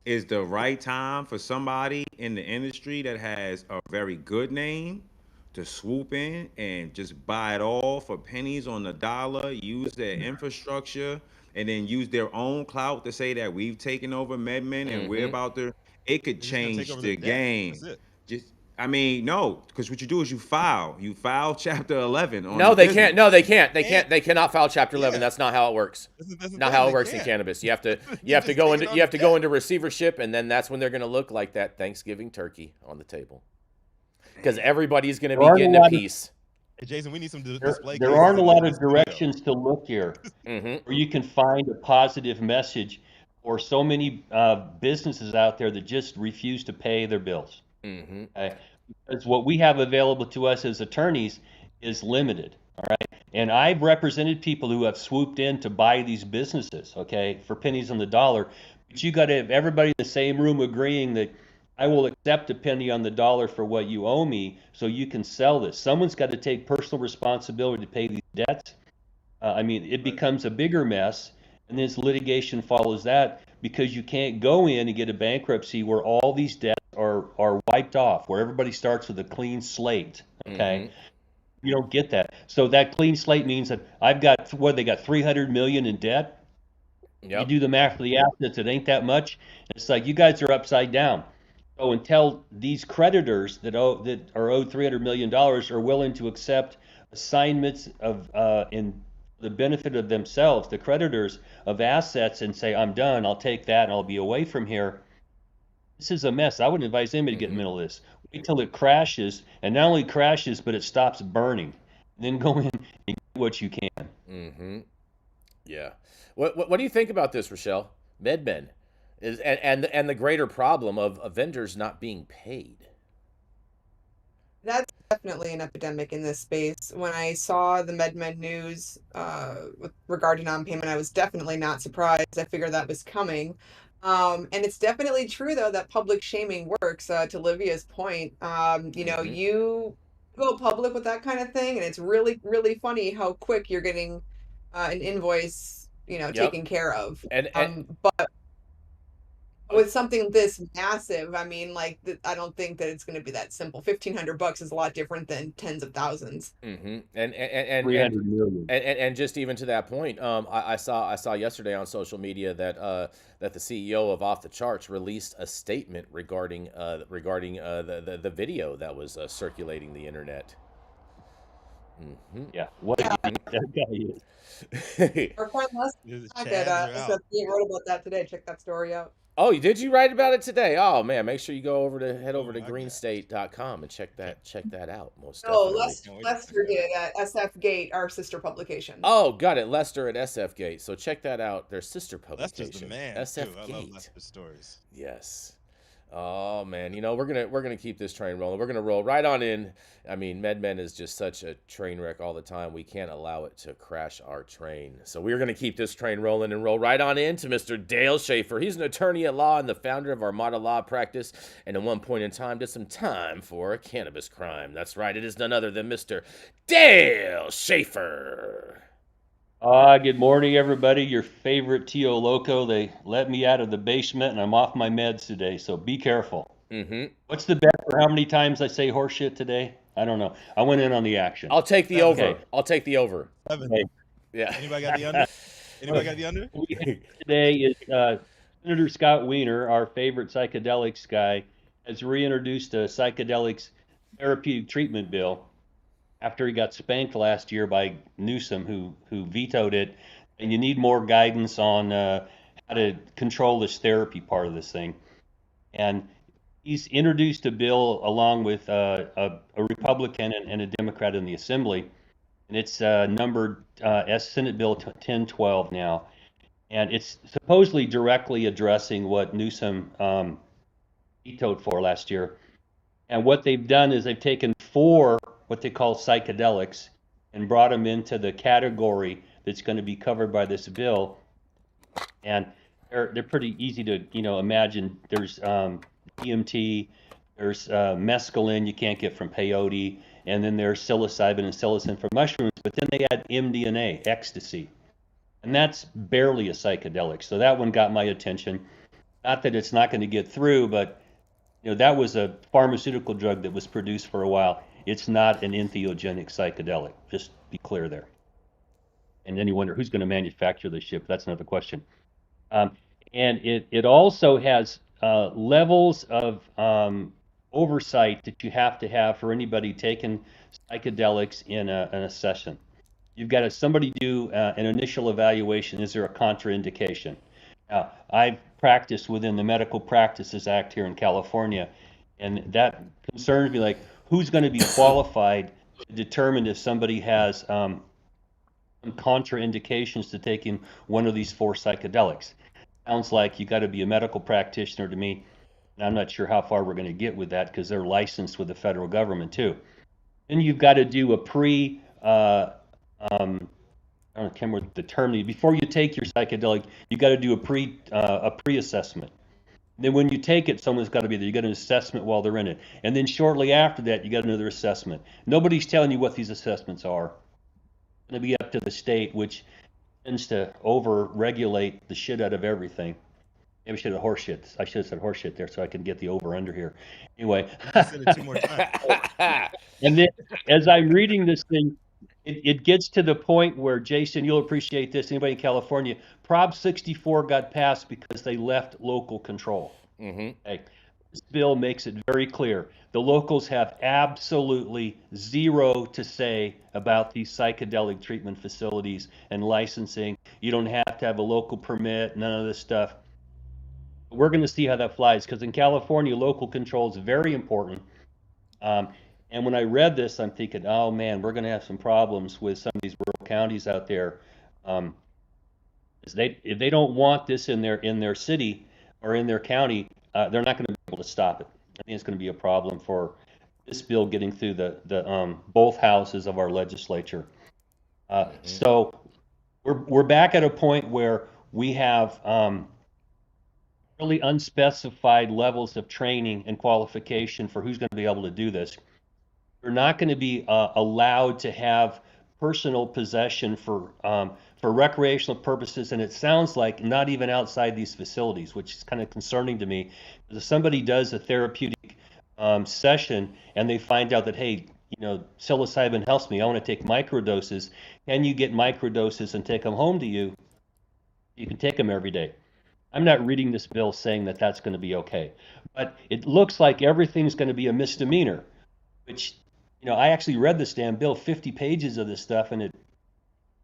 is the right time for somebody in the industry that has a very good name to swoop in and just buy it all for pennies on the dollar, use their infrastructure, and then use their own clout to say that we've taken over MedMen and we're about to. It could change the game. I mean, no, because what you do is you file Chapter 11. No, they can't. No, they can't. They cannot file Chapter 11. That's not how it works. Not how it works in cannabis. You have to go into receivership, and then that's when they're going to look like that Thanksgiving turkey on the table, because everybody's going to be getting a piece. Hey, Jason, we need some display. There aren't a lot of directions to look here where you can find a positive message for so many businesses out there that just refuse to pay their bills. Because what we have available to us as attorneys is limited. All right. And I've represented people who have swooped in to buy these businesses, okay, for pennies on the dollar. But you got to have everybody in the same room agreeing that I will accept a penny on the dollar for what you owe me so you can sell this. Someone's got to take personal responsibility to pay these debts. I mean, it becomes a bigger mess, and then litigation follows that, because you can't go in and get a bankruptcy where all these debts are wiped off, where everybody starts with a clean slate, okay? You don't get that. So that clean slate means that I've got, they got $300 million in debt. You do the math for the assets, it ain't that much. It's like you guys are upside down. So until these creditors that are owed $300 million are willing to accept assignments of in the benefit of themselves, the creditors, of assets, and say, I'm done, I'll take that and I'll be away from here. This is a mess. I wouldn't advise anybody to get in the middle of this. Wait till it crashes, and not only crashes, but it stops burning. And then go in and get what you can. Yeah. What do you think about this, Rachelle? MedMen is and the greater problem of vendors not being paid. That's definitely an epidemic in this space. When I saw the MedMen news with regard to non-payment, I was definitely not surprised. I figured that was coming. And it's definitely true, though, that public shaming works. To Livia's point, you go public with that kind of thing, and it's really, really funny how quick you're getting an invoice, taken care of. But with something this massive, I mean, I don't think that it's going to be that simple. $1,500 is a lot different than tens of thousands. And 300 million. And just even to that point, I saw yesterday on social media that the CEO of Off the Charts released a statement regarding the video that was circulating the internet. Yeah, what that guy is. Our friend Leslie wrote about that today. Check that story out. Oh, did you write about it today? Oh man, make sure you head over to greenstate.com and check that out. Most definitely. Lester did at SF Gate, our sister publication. Oh, got it. Lester at SF Gate. So check that out. Their sister publication. Lester's the man. SF too. Gate. I love Lester's stories. Yes. Oh man, we're gonna keep this train rolling. We're gonna roll right on in. I mean, MedMen is just such a train wreck all the time. We can't allow it to crash our train. So we're gonna keep this train rolling and roll right on into Mr. Dale Schafer. He's an attorney at law and the founder of Armada Law Practice, and at one point in time did some time for a cannabis crime. That's right, it is none other than Mr. Dale Schafer. Good morning, everybody. Your favorite Tio Loco. They let me out of the basement, and I'm off my meds today, so be careful. What's the best for how many times I say horseshit today? I don't know. I went in on the action. I'll take the over. Okay. I'll take the over. Okay. Yeah. Anybody got the under? Anybody got the under? Today is Senator Scott Wiener, our favorite psychedelics guy, has reintroduced a psychedelics therapeutic treatment bill after he got spanked last year by Newsom, who vetoed it. And you need more guidance on how to control this therapy part of this thing. And he's introduced a bill along with a Republican and a Democrat in the Assembly, and it's numbered as Senate Bill 1012 now. And it's supposedly directly addressing what Newsom vetoed for last year. And what they've done is they've taken 4 what they call psychedelics and brought them into the category that's going to be covered by this bill. And they're pretty easy to imagine. There's DMT, there's mescaline you can't get from peyote, and then there's psilocybin and psilocin from mushrooms. But then they add MDMA, ecstasy, and that's barely a psychedelic. So that one got my attention. Not that it's not going to get through, but that was a pharmaceutical drug that was produced for a while. It's not an entheogenic psychedelic. Just be clear there. And then you wonder who's going to manufacture this shit. That's another question. And it also has levels of oversight that you have to have for anybody taking psychedelics in a session. You've got to somebody do an initial evaluation. Is there a contraindication? Now, I've practiced within the Medical Practices Act here in California, and that concerns me. Like, who's going to be qualified to determine if somebody has some contraindications to taking one of these 4 psychedelics? Sounds like you got to be a medical practitioner to me, and I'm not sure how far we're going to get with that because they're licensed with the federal government too. Then you've got to do a I don't remember the term. Before you take your psychedelic, you got to do a pre-assessment. Then when you take it, someone's got to be there. You got an assessment while they're in it, and then shortly after that, you got another assessment. Nobody's telling you what these assessments are. It's going to be up to the state, which tends to over-regulate the shit out of everything. Maybe I should have horseshit. I should have said horseshit there so I can get the over-under here. Anyway. I said it 2 more times. And then as I'm reading this thing, it gets to the point where, Jason, you'll appreciate this, anybody in California, Prop 64 got passed because they left local control. Mm-hmm. Okay. This bill makes it very clear. The locals have absolutely zero to say about these psychedelic treatment facilities and licensing. You don't have to have a local permit, none of this stuff. We're going to see how that flies, because in California, local control is very important. And when I read this, I'm thinking, oh man, we're going to have some problems with some of these rural counties out there. If they don't want this in their city or in their county, they're not going to be able to stop it. I think it's going to be a problem for this bill getting through the both houses of our legislature. So we're back at a point where we have really unspecified levels of training and qualification for who's going to be able to do this. You're not going to be allowed to have personal possession for recreational purposes, and it sounds like not even outside these facilities, which is kind of concerning to me. If somebody does a therapeutic session and they find out that, hey, psilocybin helps me, I want to take microdoses, can you get microdoses and take them home to you? You can take them every day. I'm not reading this bill saying that that's going to be okay, but it looks like everything's going to be a misdemeanor, which, I actually read this damn bill, 50 pages of this stuff, and it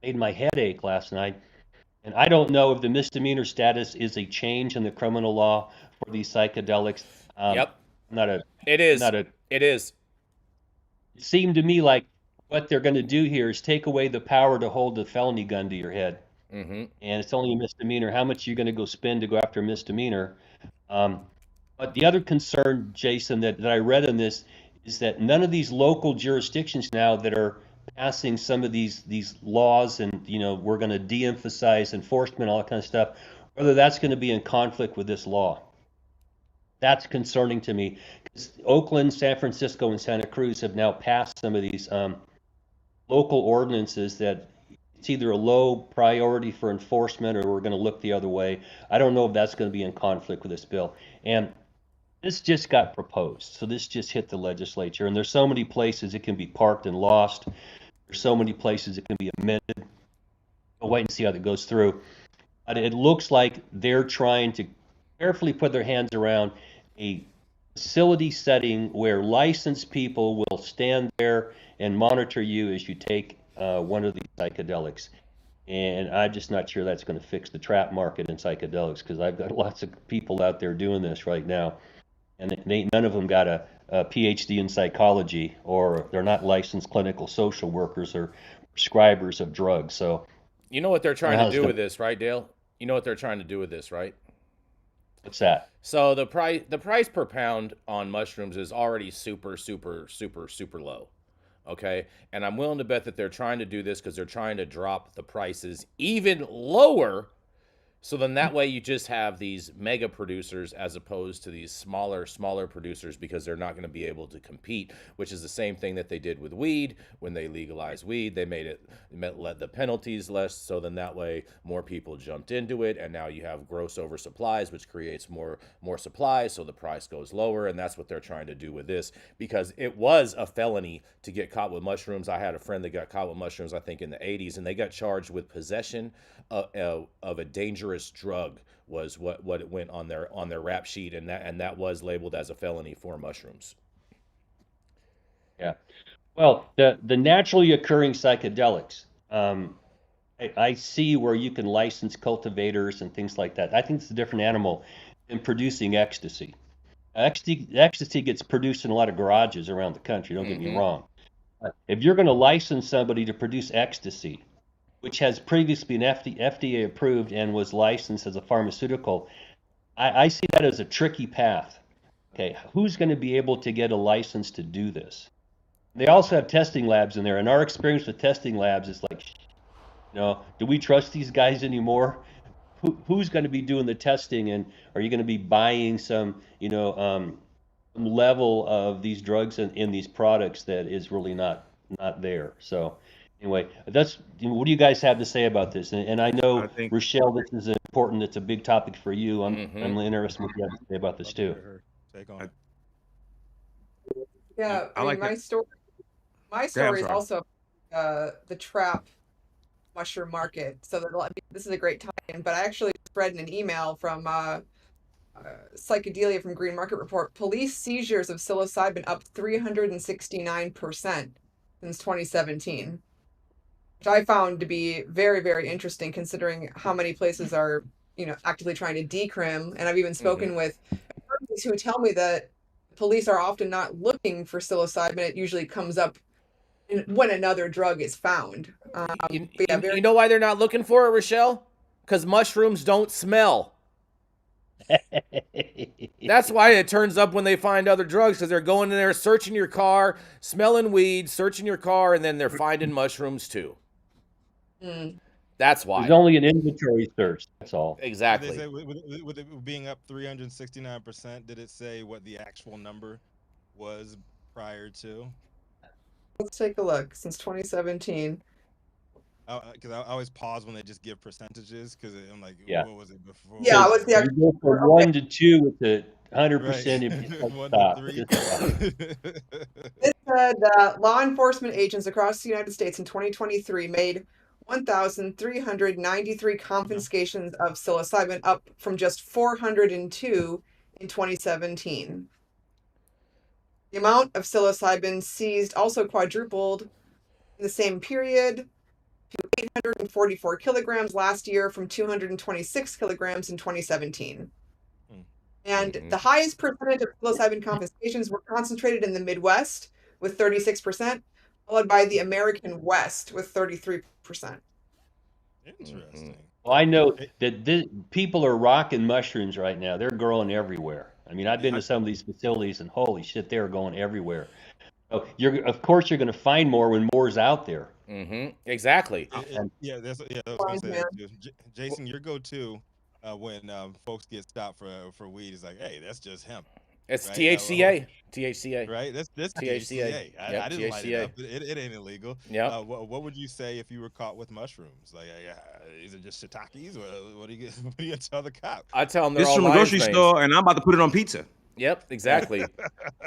made my head ache last night. And I don't know if the misdemeanor status is a change in the criminal law for these psychedelics. Yep. It is. It is. It seemed to me like what they're going to do here is take away the power to hold the felony gun to your head. Mm-hmm. And it's only a misdemeanor. How much are you going to go spend to go after a misdemeanor? But the other concern, Jason, that I read in this is that none of these local jurisdictions now that are passing some of these laws and, we're going to de-emphasize enforcement, all that kind of stuff, whether that's going to be in conflict with this law. That's concerning to me, because Oakland, San Francisco, and Santa Cruz have now passed some of these local ordinances that it's either a low priority for enforcement or we're going to look the other way. I don't know if that's going to be in conflict with this bill. And This just got proposed, so this just hit the legislature, and there's so many places it can be parked and lost. There's so many places it can be amended. We'll wait and see how that goes through. But it looks like they're trying to carefully put their hands around a facility setting where licensed people will stand there and monitor you as you take one of these psychedelics. And I'm just not sure that's going to fix the trap market in psychedelics, because I've got lots of people out there doing this right now, and none of them got a PhD in psychology, or they're not licensed clinical social workers or prescribers of drugs. So, you know what they're trying to do gonna, with this, right, Dale? You know what they're trying to do with this, right? What's that? So the price per pound on mushrooms is already super low. Okay, and I'm willing to bet that they're trying to do this because they're trying to drop the prices even lower. So then that way you just have these mega producers as opposed to these smaller producers, because they're not going to be able to compete, which is the same thing that they did with weed. When they legalized weed, they let the penalties less, so then that way more people jumped into it, and now you have gross oversupplies, which creates more supply, so the price goes lower, and that's what they're trying to do with this, because it was a felony to get caught with mushrooms. I had a friend that got caught with mushrooms, I think in the 80s, and they got charged with possession of a dangerous drug was what it went on their rap sheet, and that was labeled as a felony for mushrooms. Yeah, well, the naturally occurring psychedelics, I see where you can license cultivators and things like that. I think it's a different animal than producing ecstasy. Ecstasy gets produced in a lot of garages around the country. Don't get me wrong. If you're going to license somebody to produce ecstasy, which has previously been FDA approved and was licensed as a pharmaceutical, I see that as a tricky path. Okay, who's going to be able to get a license to do this? They also have testing labs in there, and our experience with testing labs is like, do we trust these guys anymore? Who's going to be doing the testing, and are you going to be buying some, level of these drugs in these products that is really not there? So. Anyway, what do you guys have to say about this? And I know, Rachelle, this is important. It's a big topic for you. I'm interested in what you have to say about this too. Take on. Yeah, I mean, my story is also the trap mushroom market. So this is a great time. But I actually read in an email from Psychedelia from Green Market Report. Police seizures of psilocybin up 369% since 2017. Which I found to be very, very interesting, considering how many places are, actively trying to decrim. And I've even spoken with attorneys who tell me that police are often not looking for psilocybin. It usually comes up when another drug is found. You know why they're not looking for it, Rachelle? Because mushrooms don't smell. That's why it turns up when they find other drugs, because they're going in there, searching your car, smelling weed, searching your car, and then they're finding mushrooms too. That's why. There's only an inventory search. That's all. Exactly. Did they say, with it being up 369%, did it say what the actual number was prior to? Let's take a look. Since 2017. Because I always pause when they just give percentages, because I'm like, what was it before? Yeah, what's the actual? You go from 1 to 2 with the 100%. 1 to 3. It said law enforcement agents across the United States in 2023 made 1,393 confiscations of psilocybin, up from just 402 in 2017. The amount of psilocybin seized also quadrupled in the same period to 844 kilograms last year from 226 kilograms in 2017. And the highest percentage of psilocybin confiscations were concentrated in the Midwest with 36%, followed by the American West with 33%. Interesting. Well, I know that people are rocking mushrooms right now. They're growing everywhere. I mean, I've been to some of these facilities, and holy shit, they're going everywhere. So of course, you're going to find more when more's out there. Exactly. That's what I'm saying. Jason, your go-to when folks get stopped for weed is like, hey, that's just hemp. It's right? THCA. THCA. Right? That's THCA. I didn't light it up. It ain't illegal. Yeah. What would you say if you were caught with mushrooms? Like, is it just shiitakes? What do you tell the cop? I tell them they're This all from a grocery store, and I'm about to put it on pizza. Yep, exactly.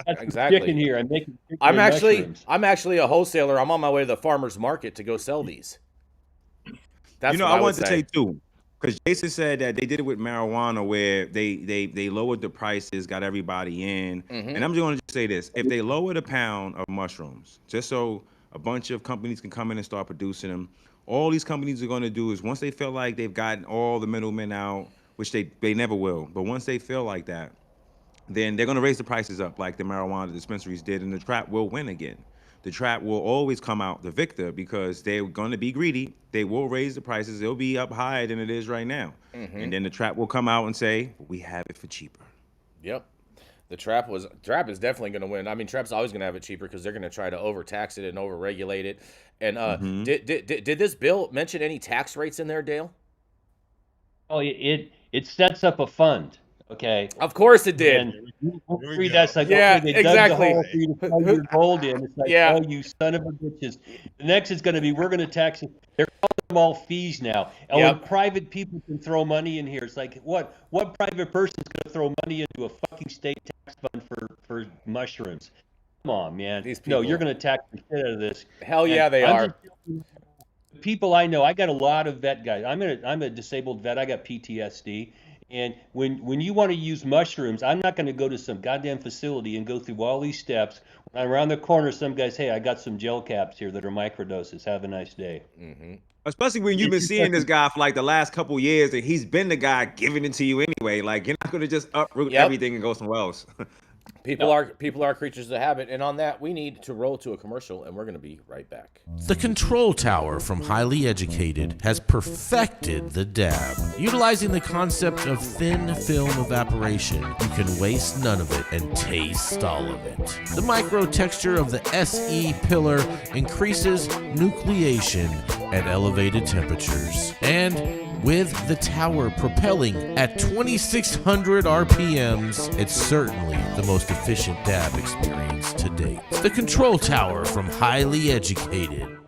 That's Exactly. chicken here. I'm making chicken I'm and actually mushrooms. I'm actually a wholesaler. I'm on my way to the farmer's market to go sell these. That's You know, what I I would wanted to say say. too, because Jason said that they did it with marijuana, where they lowered the prices, got everybody in. And I'm just going to just say this: if they lowered a pound of mushrooms, just so a bunch of companies can come in and start producing them, all these companies are going to do is once they feel like they've gotten all the middlemen out, which they never will, but once they feel like that, then they're going to raise the prices up like the marijuana dispensaries did, and the trap will win again. The trap will always come out the victor because they're going to be greedy. They will raise the prices. It'll be up higher than it is right now. And then the trap will come out and say, we have it for cheaper. Yep. The trap is definitely going to win. I mean, trap's always going to have it cheaper because they're going to try to overtax it and overregulate it. And did this bill mention any tax rates in there, Dale? Oh, it sets up a fund. Okay. Of course it did. And read that's like, Yeah, okay, they exactly. dug the hole for you to plug your gold in. It's like, Yeah. oh, you son of a bitches. The next is going to be, we're going to tax it. They're calling them all fees now. And when private people can throw money in here, it's like, what private person's going to throw money into a fucking state tax fund for mushrooms? Come on, man. No, you're going to tax the shit out of this. Hell yeah, they are. People I know, I got a lot of vet guys. I'm a disabled vet. I got PTSD. And when you want to use mushrooms, I'm not going to go to some goddamn facility and go through all these steps. When I'm around the corner, some guys, hey, I got some gel caps here that are microdoses. Have a nice day. Especially when you've been seeing this guy for like the last couple years, and he's been the guy giving it to you anyway. Like, you're not going to just uproot everything and go somewhere else. People are creatures of habit, and on that we need to roll to a commercial, and we're going to be right back. The Control Tower from Highly Educated has perfected the dab. Utilizing the concept of thin film evaporation, you can waste none of it and taste all of it. The micro texture of the SE pillar increases nucleation at elevated temperatures. And with the tower propelling at 2,600 RPMs, it's certainly the most efficient dab experience to date. The Control Tower from Highly Educated.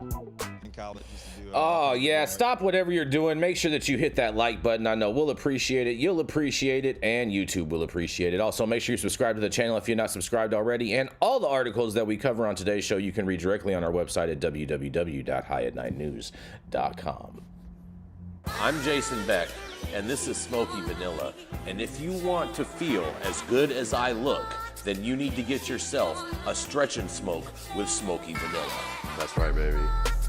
Oh, yeah. Stop whatever you're doing. Make sure that you hit that like button. I know we'll appreciate it. You'll appreciate it, and YouTube will appreciate it. Also, make sure you subscribe to the channel if you're not subscribed already. And all the articles that we cover on today's show, you can read directly on our website at www.highatnightnews.com. I'm Jason Beck, and this is Smoky Vanilla. And if you want to feel as good as I look, then you need to get yourself a stretch and smoke with Smoky Vanilla. That's right, baby.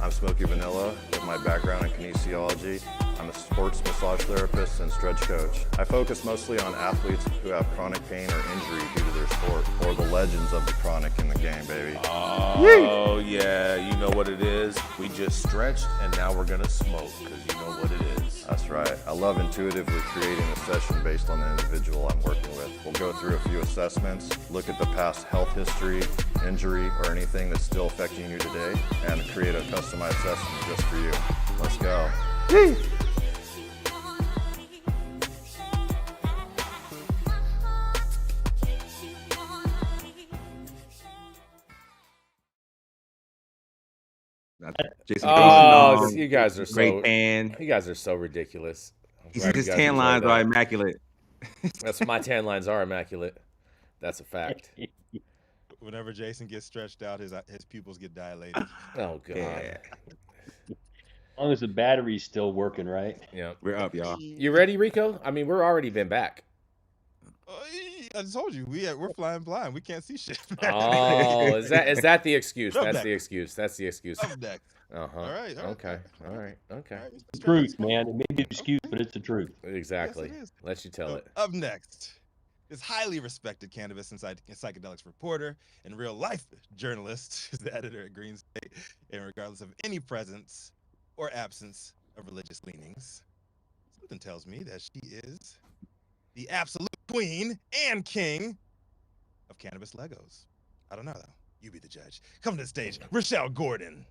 I'm Smoky Vanilla with my background in kinesiology. I'm a sports massage therapist and stretch coach. I focus mostly on athletes who have chronic pain or injury due to their sport, or the legends of the chronic in the game, baby. Oh, yeah, you know what it is. We just stretched, and now we're gonna smoke, because you know what it is. That's right. I love intuitively creating a session based on the individual I'm working with. We'll go through a few assessments, look at the past health history, injury, or anything that's still affecting you today, and create a customized session just for you. Let's go. Jason you guys are great fan. You guys are so ridiculous. His tan lines are immaculate. That's my tan lines are immaculate. That's a fact. Whenever Jason gets stretched out, his pupils get dilated. Oh god. As long as the battery's still working, right? Yeah, we're up, y'all. You ready, Rico? I mean, we're already been back. I told you we're flying blind. We can't see shit. Oh, is that the excuse? Up That's next. the excuse. That's the excuse. Up next. All right. Okay. All right. It's the truth, man. It may be an excuse, but it's the truth. Exactly. Yes, it is. Let you tell it. Up next is highly respected cannabis and psychedelics reporter and real life journalist. She's the editor at Green State, and regardless of any presence or absence of religious leanings, something tells me that she is the absolute queen and king of cannabis Legos. I don't know though. You be the judge. Come to the stage, Rachelle Gordon.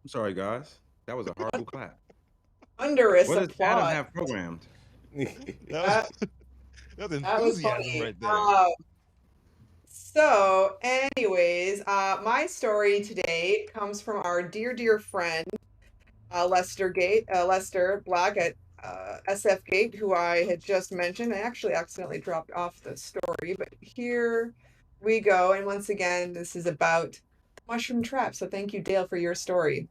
I'm sorry, guys. That was a horrible clap. Thunderous What does Adam applause. have programmed? That was enthusiasm right there. So, anyways, my story today comes from our dear friend, Lester Black at SF Gate, who I had just mentioned. I actually accidentally dropped off the story, but here we go. And once again, this is about mushroom trap. So thank you, Dale, for your story.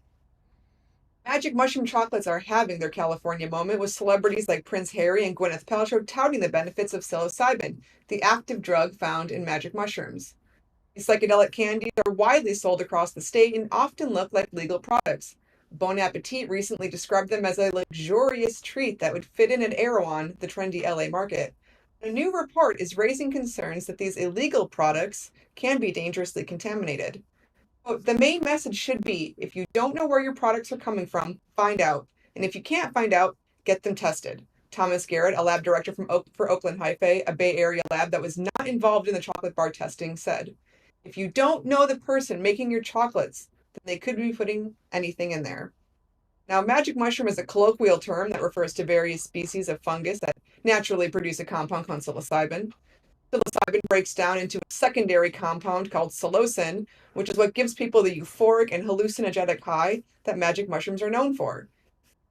Magic mushroom chocolates are having their California moment, with celebrities like Prince Harry and Gwyneth Paltrow touting the benefits of psilocybin, the active drug found in magic mushrooms. These psychedelic candies are widely sold across the state and often look like legal products. Bon Appetit recently described them as a luxurious treat that would fit in at Erewhon, the trendy LA market. A new report is raising concerns that these illegal products can be dangerously contaminated. Quote, the main message should be, if you don't know where your products are coming from, find out. And if you can't find out, get them tested. Thomas Garrett, a lab director for Oakland Hi-Fi, a Bay Area lab that was not involved in the chocolate bar testing, said, if you don't know the person making your chocolates, then they could be putting anything in there. Now, magic mushroom is a colloquial term that refers to various species of fungus that naturally produce a compound called psilocybin. Psilocybin breaks down into a secondary compound called psilocin, which is what gives people the euphoric and hallucinogenic high that magic mushrooms are known for.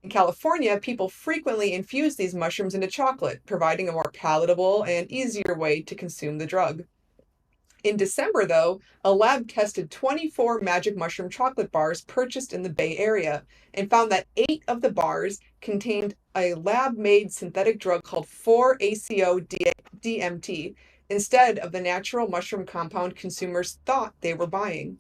In California, people frequently infuse these mushrooms into chocolate, providing a more palatable and easier way to consume the drug. In December, though, a lab tested 24 magic mushroom chocolate bars purchased in the Bay Area and found that 8 of the bars contained a lab-made synthetic drug called 4-ACO-DMT instead of the natural mushroom compound consumers thought they were buying.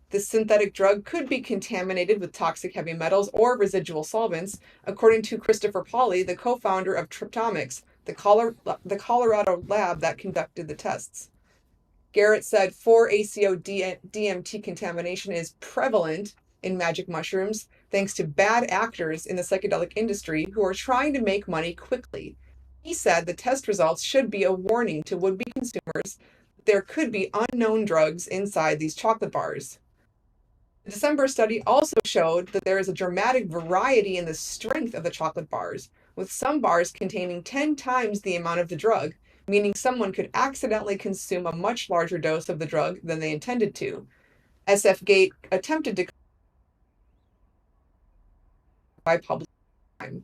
This synthetic drug could be contaminated with toxic heavy metals or residual solvents, according to Christopher Pauly, the co-founder of Triptomics, the Colorado lab that conducted the tests. Garrett said 4-ACO-DMT contamination is prevalent in magic mushrooms thanks to bad actors in the psychedelic industry who are trying to make money quickly. He said the test results should be a warning to would-be consumers that there could be unknown drugs inside these chocolate bars. The December study also showed that there is a dramatic variety in the strength of the chocolate bars, with some bars containing 10 times the amount of the drug, meaning someone could accidentally consume a much larger dose of the drug than they intended to. SF Gate attempted to by public time.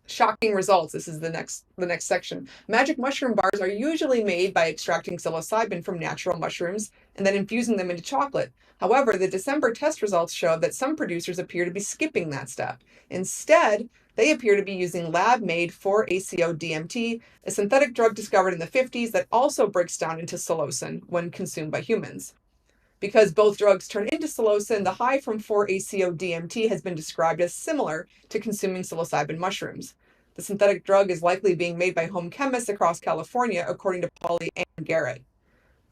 Shocking results. This is the next section. Magic mushroom bars are usually made by extracting psilocybin from natural mushrooms and then infusing them into chocolate. However, the December test results showed that some producers appear to be skipping that step. Instead, they appear to be using lab-made 4-ACO-DMT, a synthetic drug discovered in the 50s that also breaks down into psilocin when consumed by humans. Because both drugs turn into psilocin, the high from 4-ACO-DMT has been described as similar to consuming psilocybin mushrooms. The synthetic drug is likely being made by home chemists across California, according to Pauly and Garrett.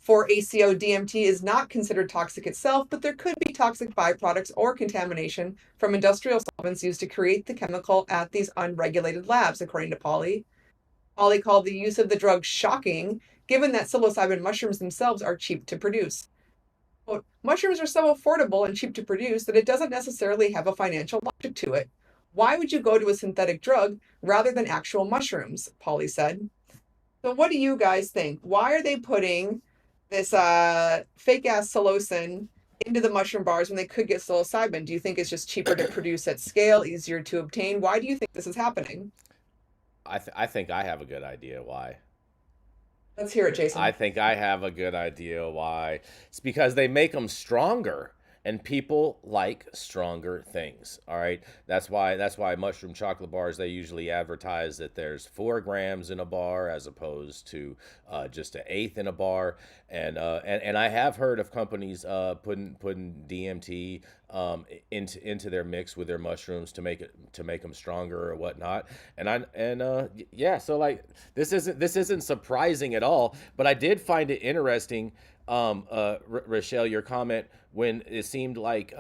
4-ACO-DMT is not considered toxic itself, but there could be toxic byproducts or contamination from industrial solvents used to create the chemical at these unregulated labs, according to Pauly. Pauly called the use of the drug shocking, given that psilocybin mushrooms themselves are cheap to produce. Quote, mushrooms are so affordable and cheap to produce that it doesn't necessarily have a financial logic to it. Why would you go to a synthetic drug rather than actual mushrooms? Pauly said. So what do you guys think? Why are they putting this fake-ass psilocin into the mushroom bars when they could get psilocybin? Do you think it's just cheaper to produce at scale, easier to obtain? Why do you think this is happening? I think I have a good idea why. Let's hear it, Jason. I think I have a good idea why. It's because they make them stronger, and people like stronger things. All right, that's why mushroom chocolate bars, they usually advertise that there's 4 grams in a bar as opposed to just an eighth in a bar. And I have heard of companies putting DMT into their mix with their mushrooms to make them stronger or whatnot. Yeah, so like this isn't surprising at all. But I did find it interesting, Rachelle, your comment when it seemed like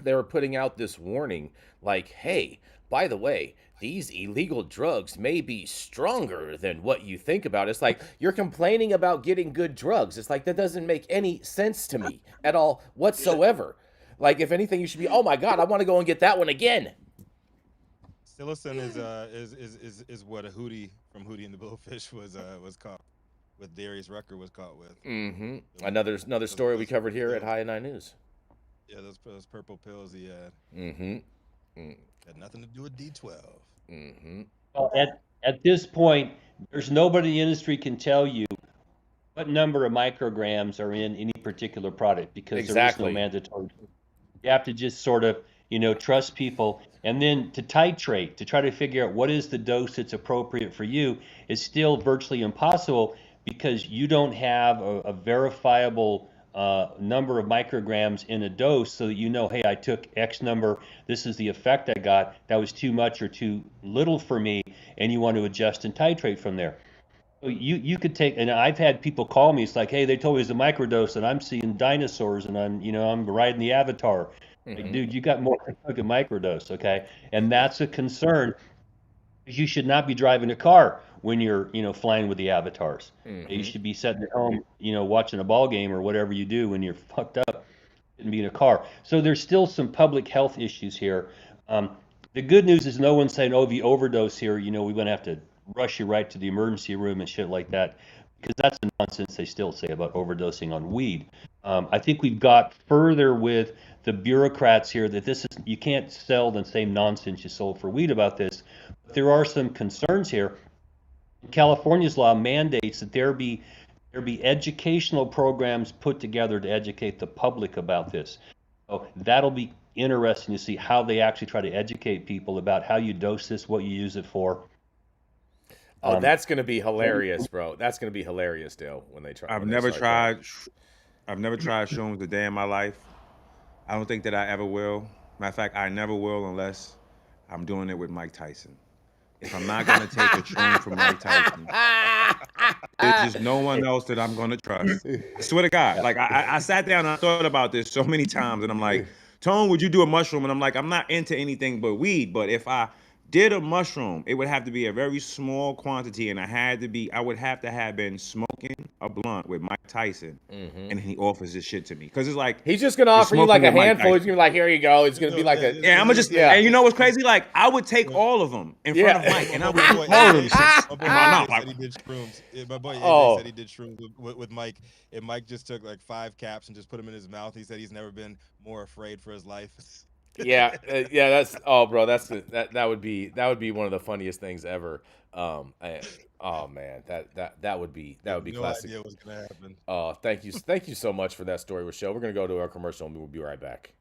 they were putting out this warning, like, hey, by the way, these illegal drugs may be stronger than what you think about. It's like you're complaining about getting good drugs. It's like that doesn't make any sense to me at all whatsoever. Like, if anything, you should be, oh my God, I want to go and get that one again. Psilocin is what a Hootie from Hootie and the Blowfish was caught. What Darius Rucker was caught with. Mm-hmm. Another story we covered here at High 9 News. Yeah, those purple pills he had. Mm-hmm. Had nothing to do with D12. Well, at this point, there's nobody in the industry can tell you what number of micrograms are in any particular product because there is no mandatory. You have to just sort of, trust people. And then to titrate, to try to figure out what is the dose that's appropriate for you is still virtually impossible because you don't have a verifiable number of micrograms in a dose so that hey, I took X number, this is the effect I got, that was too much or too little for me, and you want to adjust and titrate from there. So you could take, and I've had people call me, it's like, hey, they told me it's a microdose and I'm seeing dinosaurs and I'm riding the Avatar. Like, dude, you got more than a microdose, okay? And that's a concern. You should not be driving a car when you're, flying with the avatars. You should be sitting at home, watching a ball game or whatever you do when you're fucked up and be in a car. So there's still some public health issues here. The good news is no one's saying, oh, if you overdose here, we're going to have to rush you right to the emergency room and shit like that, because that's the nonsense they still say about overdosing on weed. I think we've got further with the bureaucrats here that you can't sell the same nonsense you sold for weed about this. But there are some concerns here. California's law mandates that there be educational programs put together to educate the public about this. So that'll be interesting to see how they actually try to educate people about how you dose this, what you use it for. Oh, that's going to be hilarious, bro. That's going to be hilarious, Dale, when they try. I've never tried shrooms a day in my life. I don't think that I ever will. Matter of fact, I never will unless I'm doing it with Mike Tyson. If I'm not going to take a shroom from Mike Tyson, there's just no one else that I'm going to trust. I swear to God. Like, I sat down and I thought about this so many times, and I'm like, Tone, would you do a mushroom? And I'm like, I'm not into anything but weed, but if I did a mushroom, it would have to be a very small quantity, and I would have to have been smoking a blunt with Mike Tyson, and he offers this shit to me. Because it's like, he's just going to offer you like a handful. He's going to be like, here you go. It's going to be like a... Yeah, I'm going to just... Yeah. And you know what's crazy? Like, I would take all of them in front of Mike, and I would do all of them shit. My boy said he did shrooms. My boy AJ said he did shrooms with Mike, and Mike just took like 5 caps and just put them in his mouth. He said he's never been more afraid for his life. Yeah, that's bro, that would be one of the funniest things ever. Oh man, that would be classic. No idea what's gonna happen. Thank you so much for that story, Rachelle. We're gonna go to our commercial and we'll be right back.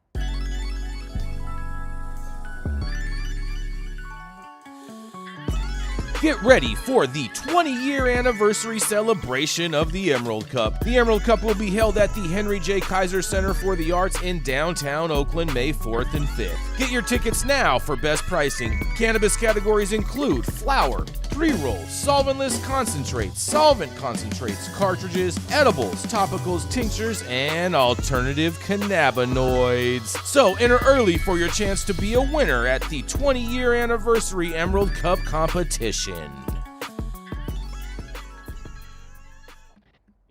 Get ready for the 20-year anniversary celebration of the Emerald Cup. The Emerald Cup will be held at the Henry J. Kaiser Center for the Arts in downtown Oakland, May 4th and 5th. Get your tickets now for best pricing. Cannabis categories include flower, pre-rolls, solventless concentrates, solvent concentrates, cartridges, edibles, topicals, tinctures, and alternative cannabinoids. So enter early for your chance to be a winner at the 20-year anniversary Emerald Cup competition.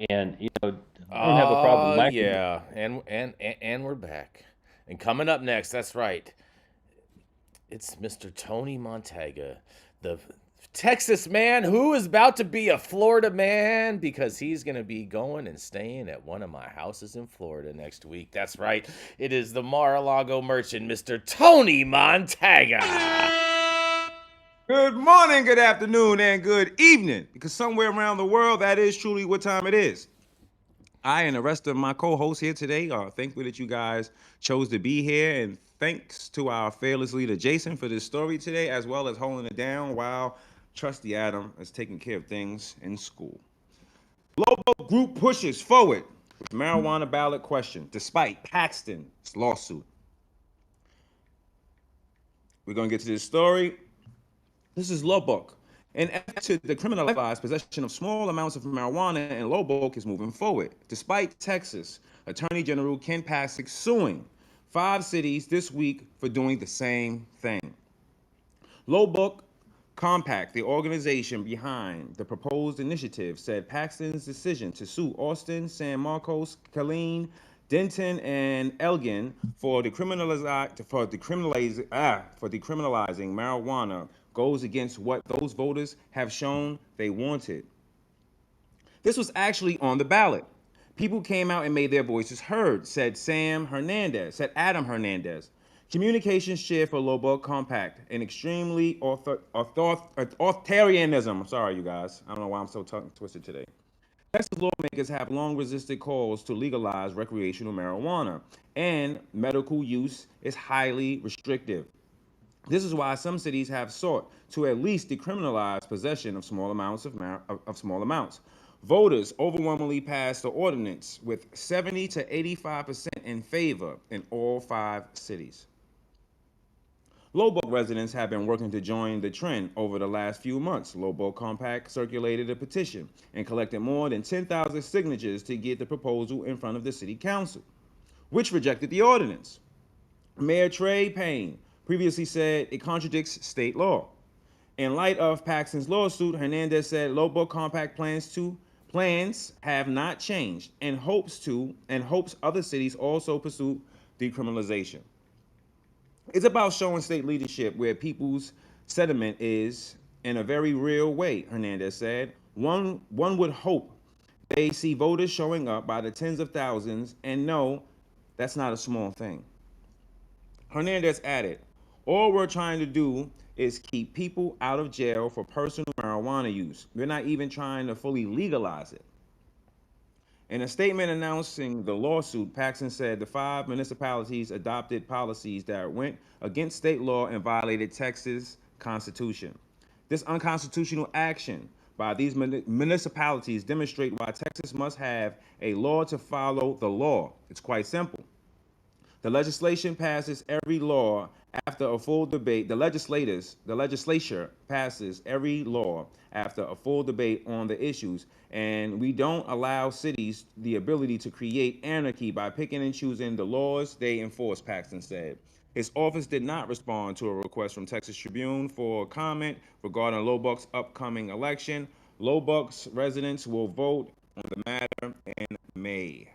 And I don't have a problem. And we're back. And coming up next, that's right, it's Mr. Tony Montaga, the Texas man who is about to be a Florida man because he's going to be going and staying at one of my houses in Florida next week. That's right. It is the Mar-a-Lago merchant, Mr. Tony Montaga. Good morning, good afternoon, and good evening, because somewhere around the world, that is truly what time it is. I and the rest of my co-hosts here today are thankful that you guys chose to be here, and thanks to our fearless leader, Jason, for this story today, as well as holding it down while Trusty Adam is taking care of things in school. Lobo Group pushes forward with marijuana ballot question, despite Paxton's lawsuit. We're going to get to this story. This is Lubbock. An effort to decriminalize possession of small amounts of marijuana in Lubbock is moving forward, despite Texas Attorney General Ken Pasek suing 5 cities this week for doing the same thing. Lubbock Compact, the organization behind the proposed initiative, said Paxton's decision to sue Austin, San Marcos, Killeen, Denton, and Elgin for decriminalizing marijuana goes against what those voters have shown they wanted. This was actually on the ballot. People came out and made their voices heard, said Adam Hernandez, Communications chair for Lobog Compact, an extremely authoritarianism. I'm sorry, you guys. I don't know why I'm so tongue twisted today. Texas lawmakers have long resisted calls to legalize recreational marijuana, and medical use is highly restrictive. This is why some cities have sought to at least decriminalize possession of small amounts of small amounts. Voters overwhelmingly passed the ordinance with 70 to 85% in favor in all 5 cities. Lobog residents have been working to join the trend over the last few months. Lobog Compact circulated a petition and collected more than 10,000 signatures to get the proposal in front of the city council, which rejected the ordinance. Mayor Trey Payne previously said it contradicts state law. In light of Paxton's lawsuit, Hernandez said Lobog Compact plans have not changed and hopes other cities also pursue decriminalization. It's about showing state leadership where people's sentiment is in a very real way, Hernandez said. One would hope they see voters showing up by the tens of thousands and know that's not a small thing. Hernandez added, all we're trying to do is keep people out of jail for personal marijuana use. We're not even trying to fully legalize it. In a statement announcing the lawsuit, Paxton said the 5 municipalities adopted policies that went against state law and violated Texas Constitution. This unconstitutional action by these municipalities demonstrate why Texas must have a law to follow the law. It's quite simple. The legislation passes every law after a full debate. The legislature passes every law after a full debate on the issues, and we don't allow cities the ability to create anarchy by picking and choosing the laws they enforce, Paxton said. His office did not respond to a request from Texas Tribune for comment regarding Lobog's upcoming election. Lobog's residents will vote on the matter in May.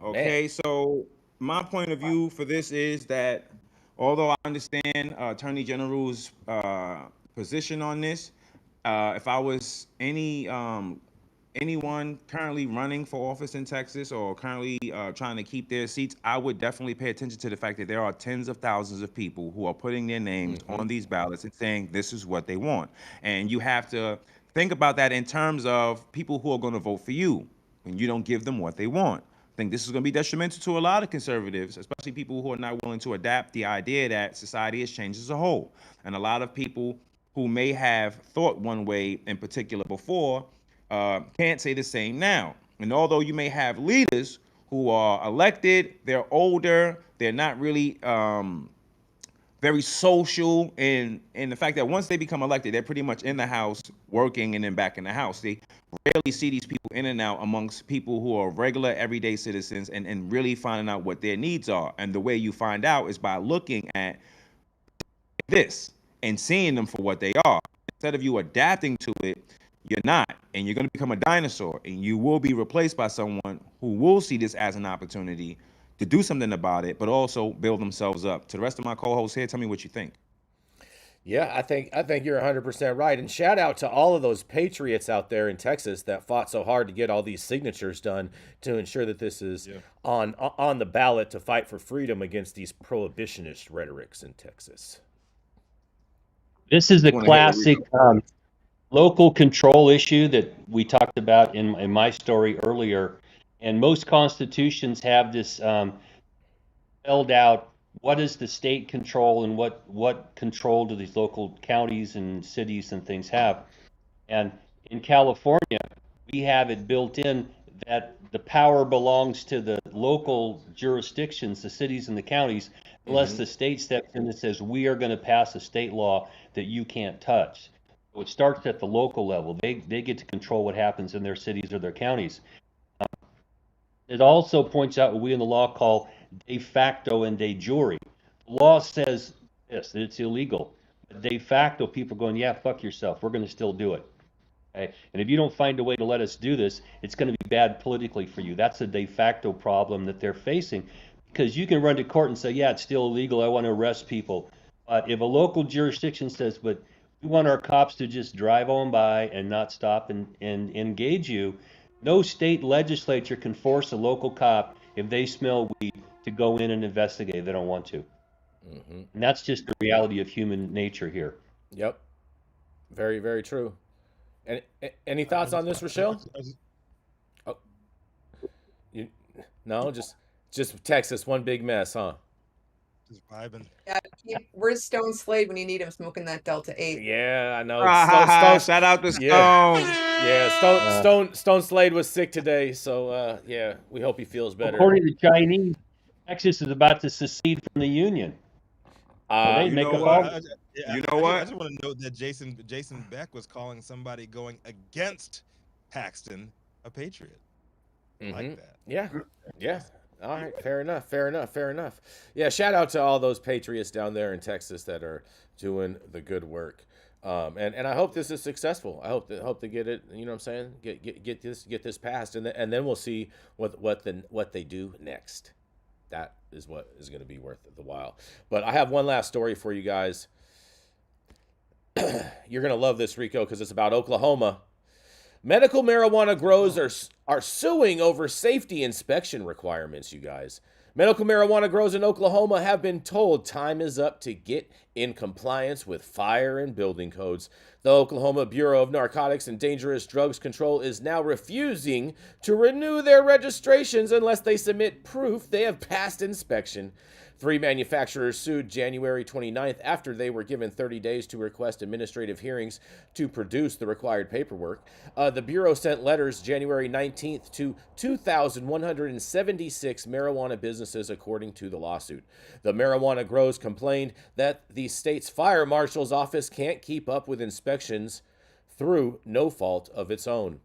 Okay, so my point of view for this is that although I understand Attorney General's position on this, if I was anyone currently running for office in Texas or currently trying to keep their seats, I would definitely pay attention to the fact that there are tens of thousands of people who are putting their names on these ballots and saying this is what they want. And you have to think about that in terms of people who are going to vote for you when you don't give them what they want. I think this is going to be detrimental to a lot of conservatives, especially people who are not willing to adapt the idea that society has changed as a whole. And a lot of people who may have thought one way in particular before can't say the same now. And although you may have leaders who are elected, they're older, they're not really very social, and the fact that once they become elected, they're pretty much in the house working and then back in the house. They rarely see these people in and out amongst people who are regular everyday citizens and really finding out what their needs are. And the way you find out is by looking at this and seeing them for what they are. Instead of you adapting to it, you're not, and you're going to become a dinosaur, and you will be replaced by someone who will see this as an opportunity to do something about it, but also build themselves up. To the rest of my co-hosts here, tell me what you think. Yeah, I think you're 100% right. And shout out to all of those patriots out there in Texas that fought so hard to get all these signatures done to ensure that this is on the ballot to fight for freedom against these prohibitionist rhetorics in Texas. This is the classic local control issue that we talked about in my story earlier. And most constitutions have this spelled out. What does the state control and what control do these local counties and cities and things have? And in California, we have it built in that the power belongs to the local jurisdictions, the cities and the counties, unless the state steps in and says, we are going to pass a state law that you can't touch. So it starts at the local level. They get to control what happens in their cities or their counties. It also points out what we in the law call de facto and de jure. The law says this, that it's illegal. But de facto, people are going, yeah, fuck yourself. We're going to still do it. Okay? And if you don't find a way to let us do this, it's going to be bad politically for you. That's a de facto problem that they're facing. Because you can run to court and say, yeah, it's still illegal. I want to arrest people. But if a local jurisdiction says, but we want our cops to just drive on by and not stop and engage you, no state legislature can force a local cop, if they smell weed, to go in and investigate. They don't want to. Mm-hmm. And that's just the reality of human nature here. Yep. Very, very true. Any thoughts on this, Rachelle? Oh, no, just Texas, one big mess, huh? Just vibing. Yeah, where's Stone Slade when you need him smoking that Delta 8? Yeah, I know. Shout out to Stone. Yeah, Stone Slade was sick today, so yeah, we hope he feels better. According to the Chinese, Texas is about to secede from the Union. They make a what? You know what? I just want to note that Jason Beck was calling somebody going against Paxton a patriot. I like that. Yeah. All right, fair enough. Yeah, shout out to all those patriots down there in Texas that are doing the good work. And I hope this is successful. I hope to get it. You know what I'm saying? Get this passed, and then we'll see what they do next. That is what is going to be worth the while. But I have one last story for you guys. You're going to love this, Rico, because it's about Oklahoma. Medical marijuana growers are suing over safety inspection requirements, you guys. Medical marijuana growers in Oklahoma have been told time is up to get in compliance with fire and building codes. The Oklahoma Bureau of Narcotics and Dangerous Drugs Control is now refusing to renew their registrations unless they submit proof they have passed inspection. 3 manufacturers sued January 29th after they were given 30 days to request administrative hearings to produce the required paperwork. The Bureau sent letters January 19th to 2,176 marijuana businesses, according to the lawsuit. The marijuana growers complained that the state's fire marshal's office can't keep up with inspections through no fault of its own.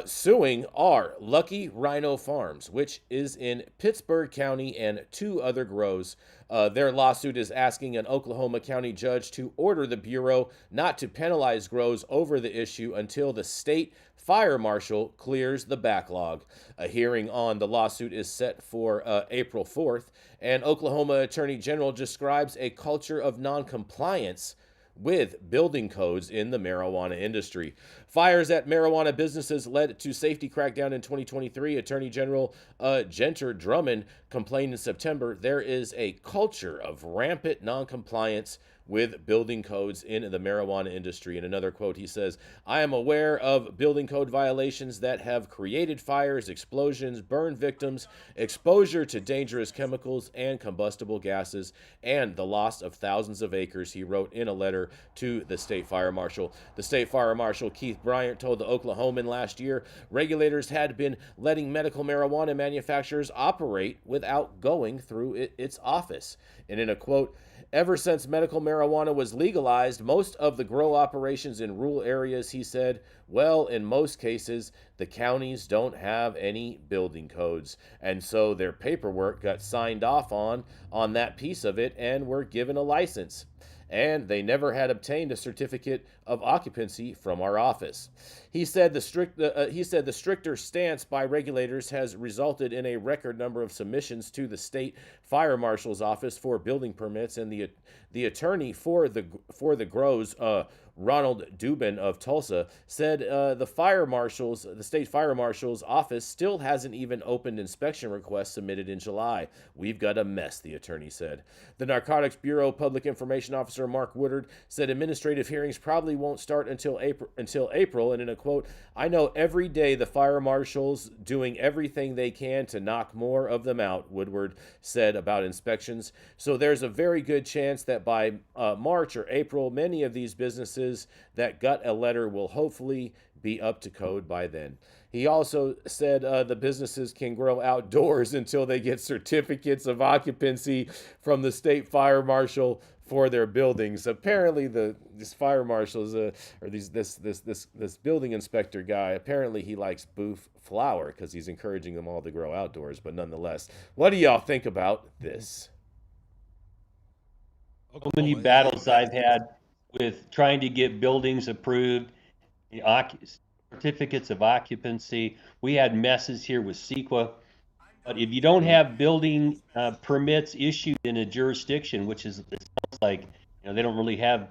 Suing are Lucky Rhino Farms, which is in Pittsburgh County, and 2 other grows. Their lawsuit is asking an Oklahoma County judge to order the Bureau not to penalize grows over the issue until the state fire marshal clears the backlog. A hearing on the lawsuit is set for April 4th, and Oklahoma Attorney General describes a culture of noncompliance with building codes in the marijuana industry. Fires at marijuana businesses led to safety crackdown in 2023. Attorney General Genter Drummond complained in September there is a culture of rampant noncompliance with building codes in the marijuana industry. In another quote, he says, "I am aware of building code violations that have created fires, explosions, burn victims, exposure to dangerous chemicals and combustible gases, and the loss of thousands of acres," he wrote in a letter to the state fire marshal. The state fire marshal, Keith Bryant, told the Oklahoman last year regulators had been letting medical marijuana manufacturers operate without going through its office. And in a quote, "Ever since medical marijuana was legalized, most of the grow operations in rural areas," he said, "well, in most cases, the counties don't have any building codes. And so their paperwork got signed off on that piece of it and were given a license. And they never had obtained a certificate of occupancy from our office." He said the stricter stance by regulators has resulted in a record number of submissions to the state fire marshal's office for building permits, and the attorney for the grows, Ronald Dubin of Tulsa, said the state fire marshal's office still hasn't even opened inspection requests submitted in July. "We've got a mess," the attorney said. The Narcotics Bureau Public Information Officer Mark Woodard said administrative hearings probably won't start until April, and in a quote, "I know every day the fire marshals doing everything they can to knock more of them out," Woodward said about inspections. "So there's a very good chance that by March or April, many of these businesses that got a letter will hopefully be up to code by then." He also said the businesses can grow outdoors until they get certificates of occupancy from the state fire marshal for their buildings. Apparently, this fire marshals or this building inspector guy, apparently he likes boof flower because he's encouraging them all to grow outdoors. But nonetheless, what do y'all think about this? So many battles I've had with trying to get buildings approved, certificates of occupancy. We had messes here with CEQA. But if you don't have building permits issued in a jurisdiction, which is, it sounds like, they don't really have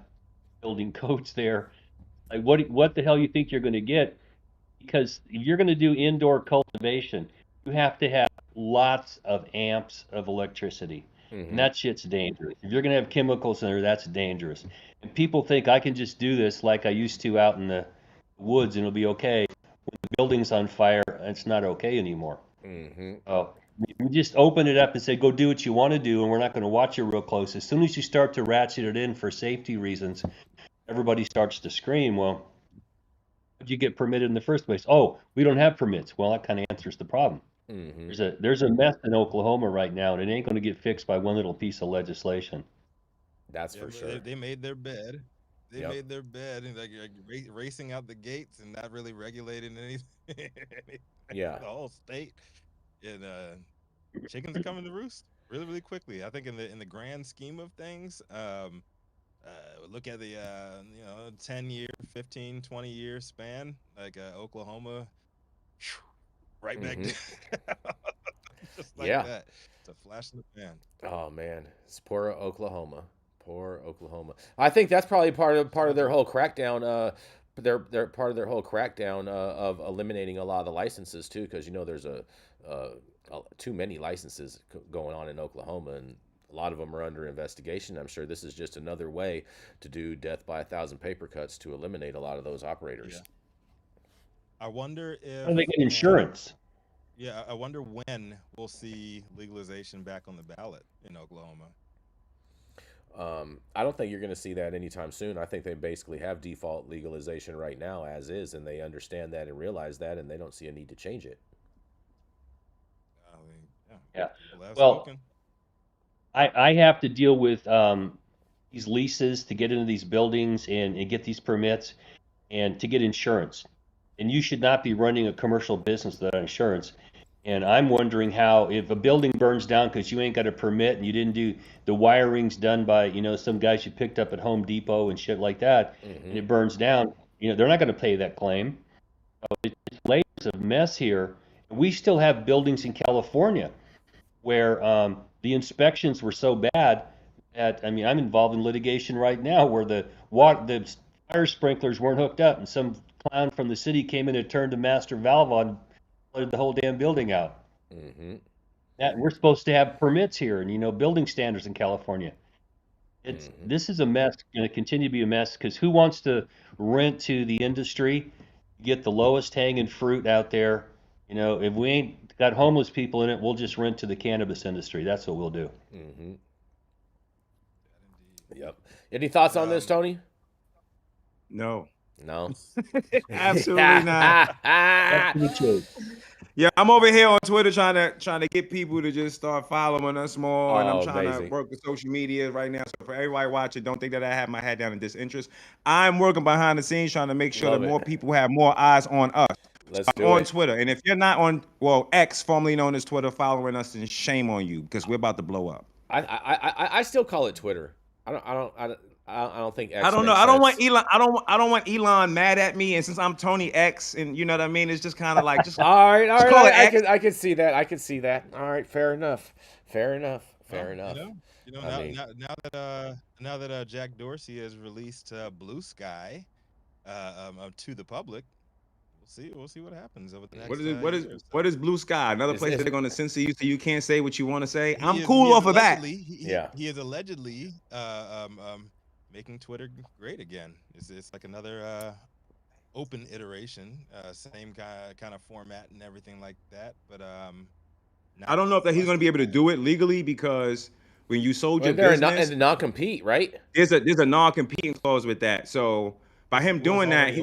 building codes there, like what the hell you think you're going to get? Because if you're going to do indoor cultivation, you have to have lots of amps of electricity. And that shit's dangerous. If you're going to have chemicals in there, that's dangerous. And people think I can just do this like I used to out in the woods and it'll be okay. When the building's on fire, it's not okay anymore. We just open it up and say, go do what you want to do, and we're not going to watch it real close. As soon as you start to ratchet it in for safety reasons, everybody starts to scream, well, how'd you get permitted in the first place? Oh, we don't have permits. Well, that kind of answers the problem. There's a mess in Oklahoma right now, and it ain't going to get fixed by one little piece of legislation. That's for sure. They made their bed. They made their bed and like racing out the gates and not really regulating anything. Yeah. The whole state. And chickens are coming to roost really, really quickly. I think in the grand scheme of things, look at the 10-year, 15, 20-year span, like Oklahoma, right back there. Just like that. It's a flash in the pan. Oh man, it's poor Oklahoma. Poor Oklahoma. I think that's probably part of their whole crackdown. They're part of their whole crackdown of eliminating a lot of the licenses too, because there's too many licenses going on in Oklahoma, and a lot of them are under investigation. I'm sure this is just another way to do death by 1,000 paper cuts to eliminate a lot of those operators. Yeah. I wonder if they get insurance. Yeah, I wonder when we'll see legalization back on the ballot in Oklahoma. I don't think you're going to see that anytime soon. I think they basically have default legalization right now as is, and they understand that and realize that, and they don't see a need to change it. Yeah. Well, I have to deal with these leases to get into these buildings and get these permits and to get insurance. And you should not be running a commercial business without insurance. And I'm wondering how, if a building burns down because you ain't got a permit and you didn't do the wiring's done by, some guys you picked up at Home Depot and shit like that, and it burns down, they're not going to pay that claim. It's layers of mess here. We still have buildings in California where the inspections were so bad that, I'm involved in litigation right now where the fire sprinklers weren't hooked up and some clown from the city came in and turned the master valve on and flooded the whole damn building out. That we're supposed to have permits here and building standards in California. This is a mess, going to continue to be a mess because who wants to rent to the industry, get the lowest hanging fruit out there? If we ain't got homeless people in it, we'll just rent to the cannabis industry. That's what we'll do. Yep. Any thoughts on this, Tony? No. Absolutely not. Yeah, I'm over here on Twitter trying to get people to just start following us more, and I'm trying to work with social media right now. So for everybody watching, don't think that I have my head down in disinterest. I'm working behind the scenes trying to make sure that more people have more eyes on us. Let's do on it. Twitter. And if you're not on, X, formerly known as Twitter, following us, then shame on you because we're about to blow up. I still call it Twitter. I don't think X I don't know. makes I don't sense. want Elon. I don't want Elon mad at me. And since I'm Tony X, and you know what I mean, it's just kind of like just all right. call it X. I can see that. I can see that. All right, fair enough. Now that Jack Dorsey has released Blue Sky to the public, we'll see what happens over the next. What is Blue Sky? Another place that they're going to censor you so you can't say what you want to say. I'm He cool is off of that. He is allegedly making Twitter great again. It's like another open iteration, same kind of format and everything like that. But I don't know if he's going to be able to do it legally because when you sold your business, a non-compete, right? There's a non-competing clause with that. So by him doing that,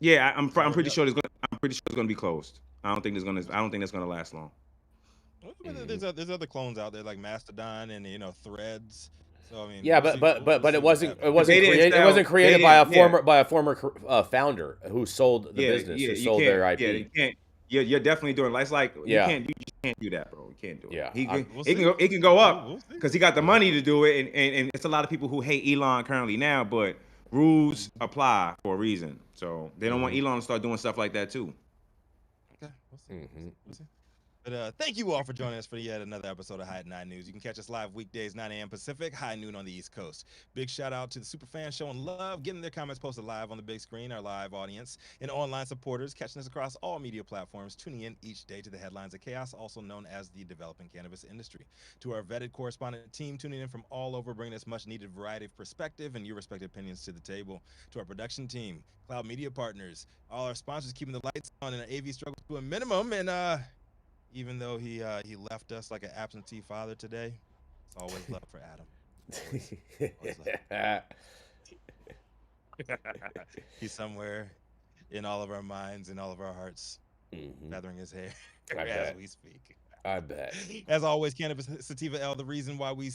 I'm pretty sure it's going to be closed. I don't think that's going to last long. There's other clones out there like Mastodon and Threads. So I mean, but it wasn't created by a former founder who sold the business, who sold their IP. You're definitely doing it. It's like you just can't do that, bro. You can't do it. Yeah, it can go up because he got the money to do it, and it's a lot of people who hate Elon currently now, but rules apply for a reason. So they don't want Elon to start doing stuff like that too. Okay, we'll see. But thank you all for joining us for yet another episode of High at 9 News. You can catch us live weekdays, 9 a.m. Pacific, high noon on the East Coast. Big shout out to the super fans showing love, getting their comments posted live on the big screen, our live audience, and online supporters catching us across all media platforms, tuning in each day to the headlines of chaos, also known as the developing cannabis industry. To our vetted correspondent team tuning in from all over, bringing us much needed variety of perspective and your respective opinions to the table. To our production team, Cloud Media Partners, all our sponsors keeping the lights on and our AV struggle to a minimum, and even though he left us like an absentee father today, it's always love for Adam. Always love. He's somewhere in all of our minds, in all of our hearts, feathering his hair as we speak. I bet. As always, Cannabis Sativa L, the reason why we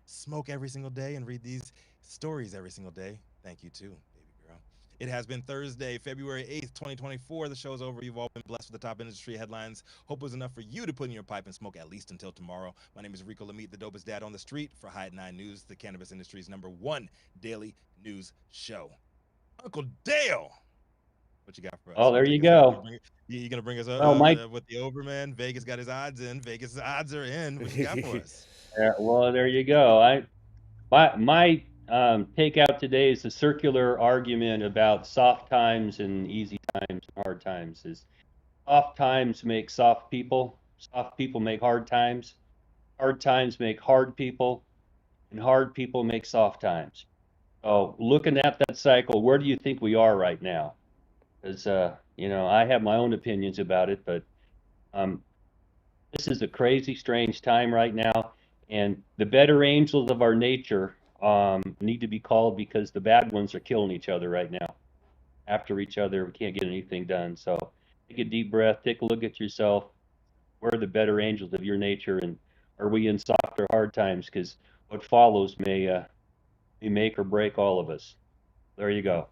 smoke every single day and read these stories every single day. Thank you too. It has been Thursday, February 8th, 2024. The show's over. You've all been blessed with the top industry headlines. Hope it was enough for you to put in your pipe and smoke at least until tomorrow. My name is Rico Lamitte, the dopest dad on the street for High at 9 News, the cannabis industry's #1 daily news show. Uncle Dale, what you got for us? Oh, there you go. You going to bring us up Well, with the Overman? Vegas got his odds in. Vegas' odds are in. What you got for us? well, there you go. My take out today is a circular argument about soft times and easy times and hard times. Is soft times make soft people make hard times make hard people, and hard people make soft times. So looking at that cycle, where do you think we are right now? Because I have my own opinions about it, but this is a crazy, strange time right now, and the better angels of our nature need to be called because the bad ones are killing each other right now. After each other, we can't get anything done. So take a deep breath, take a look at yourself. Where are the better angels of your nature, and are we in soft or hard times? Because what follows may make or break all of us. There you go.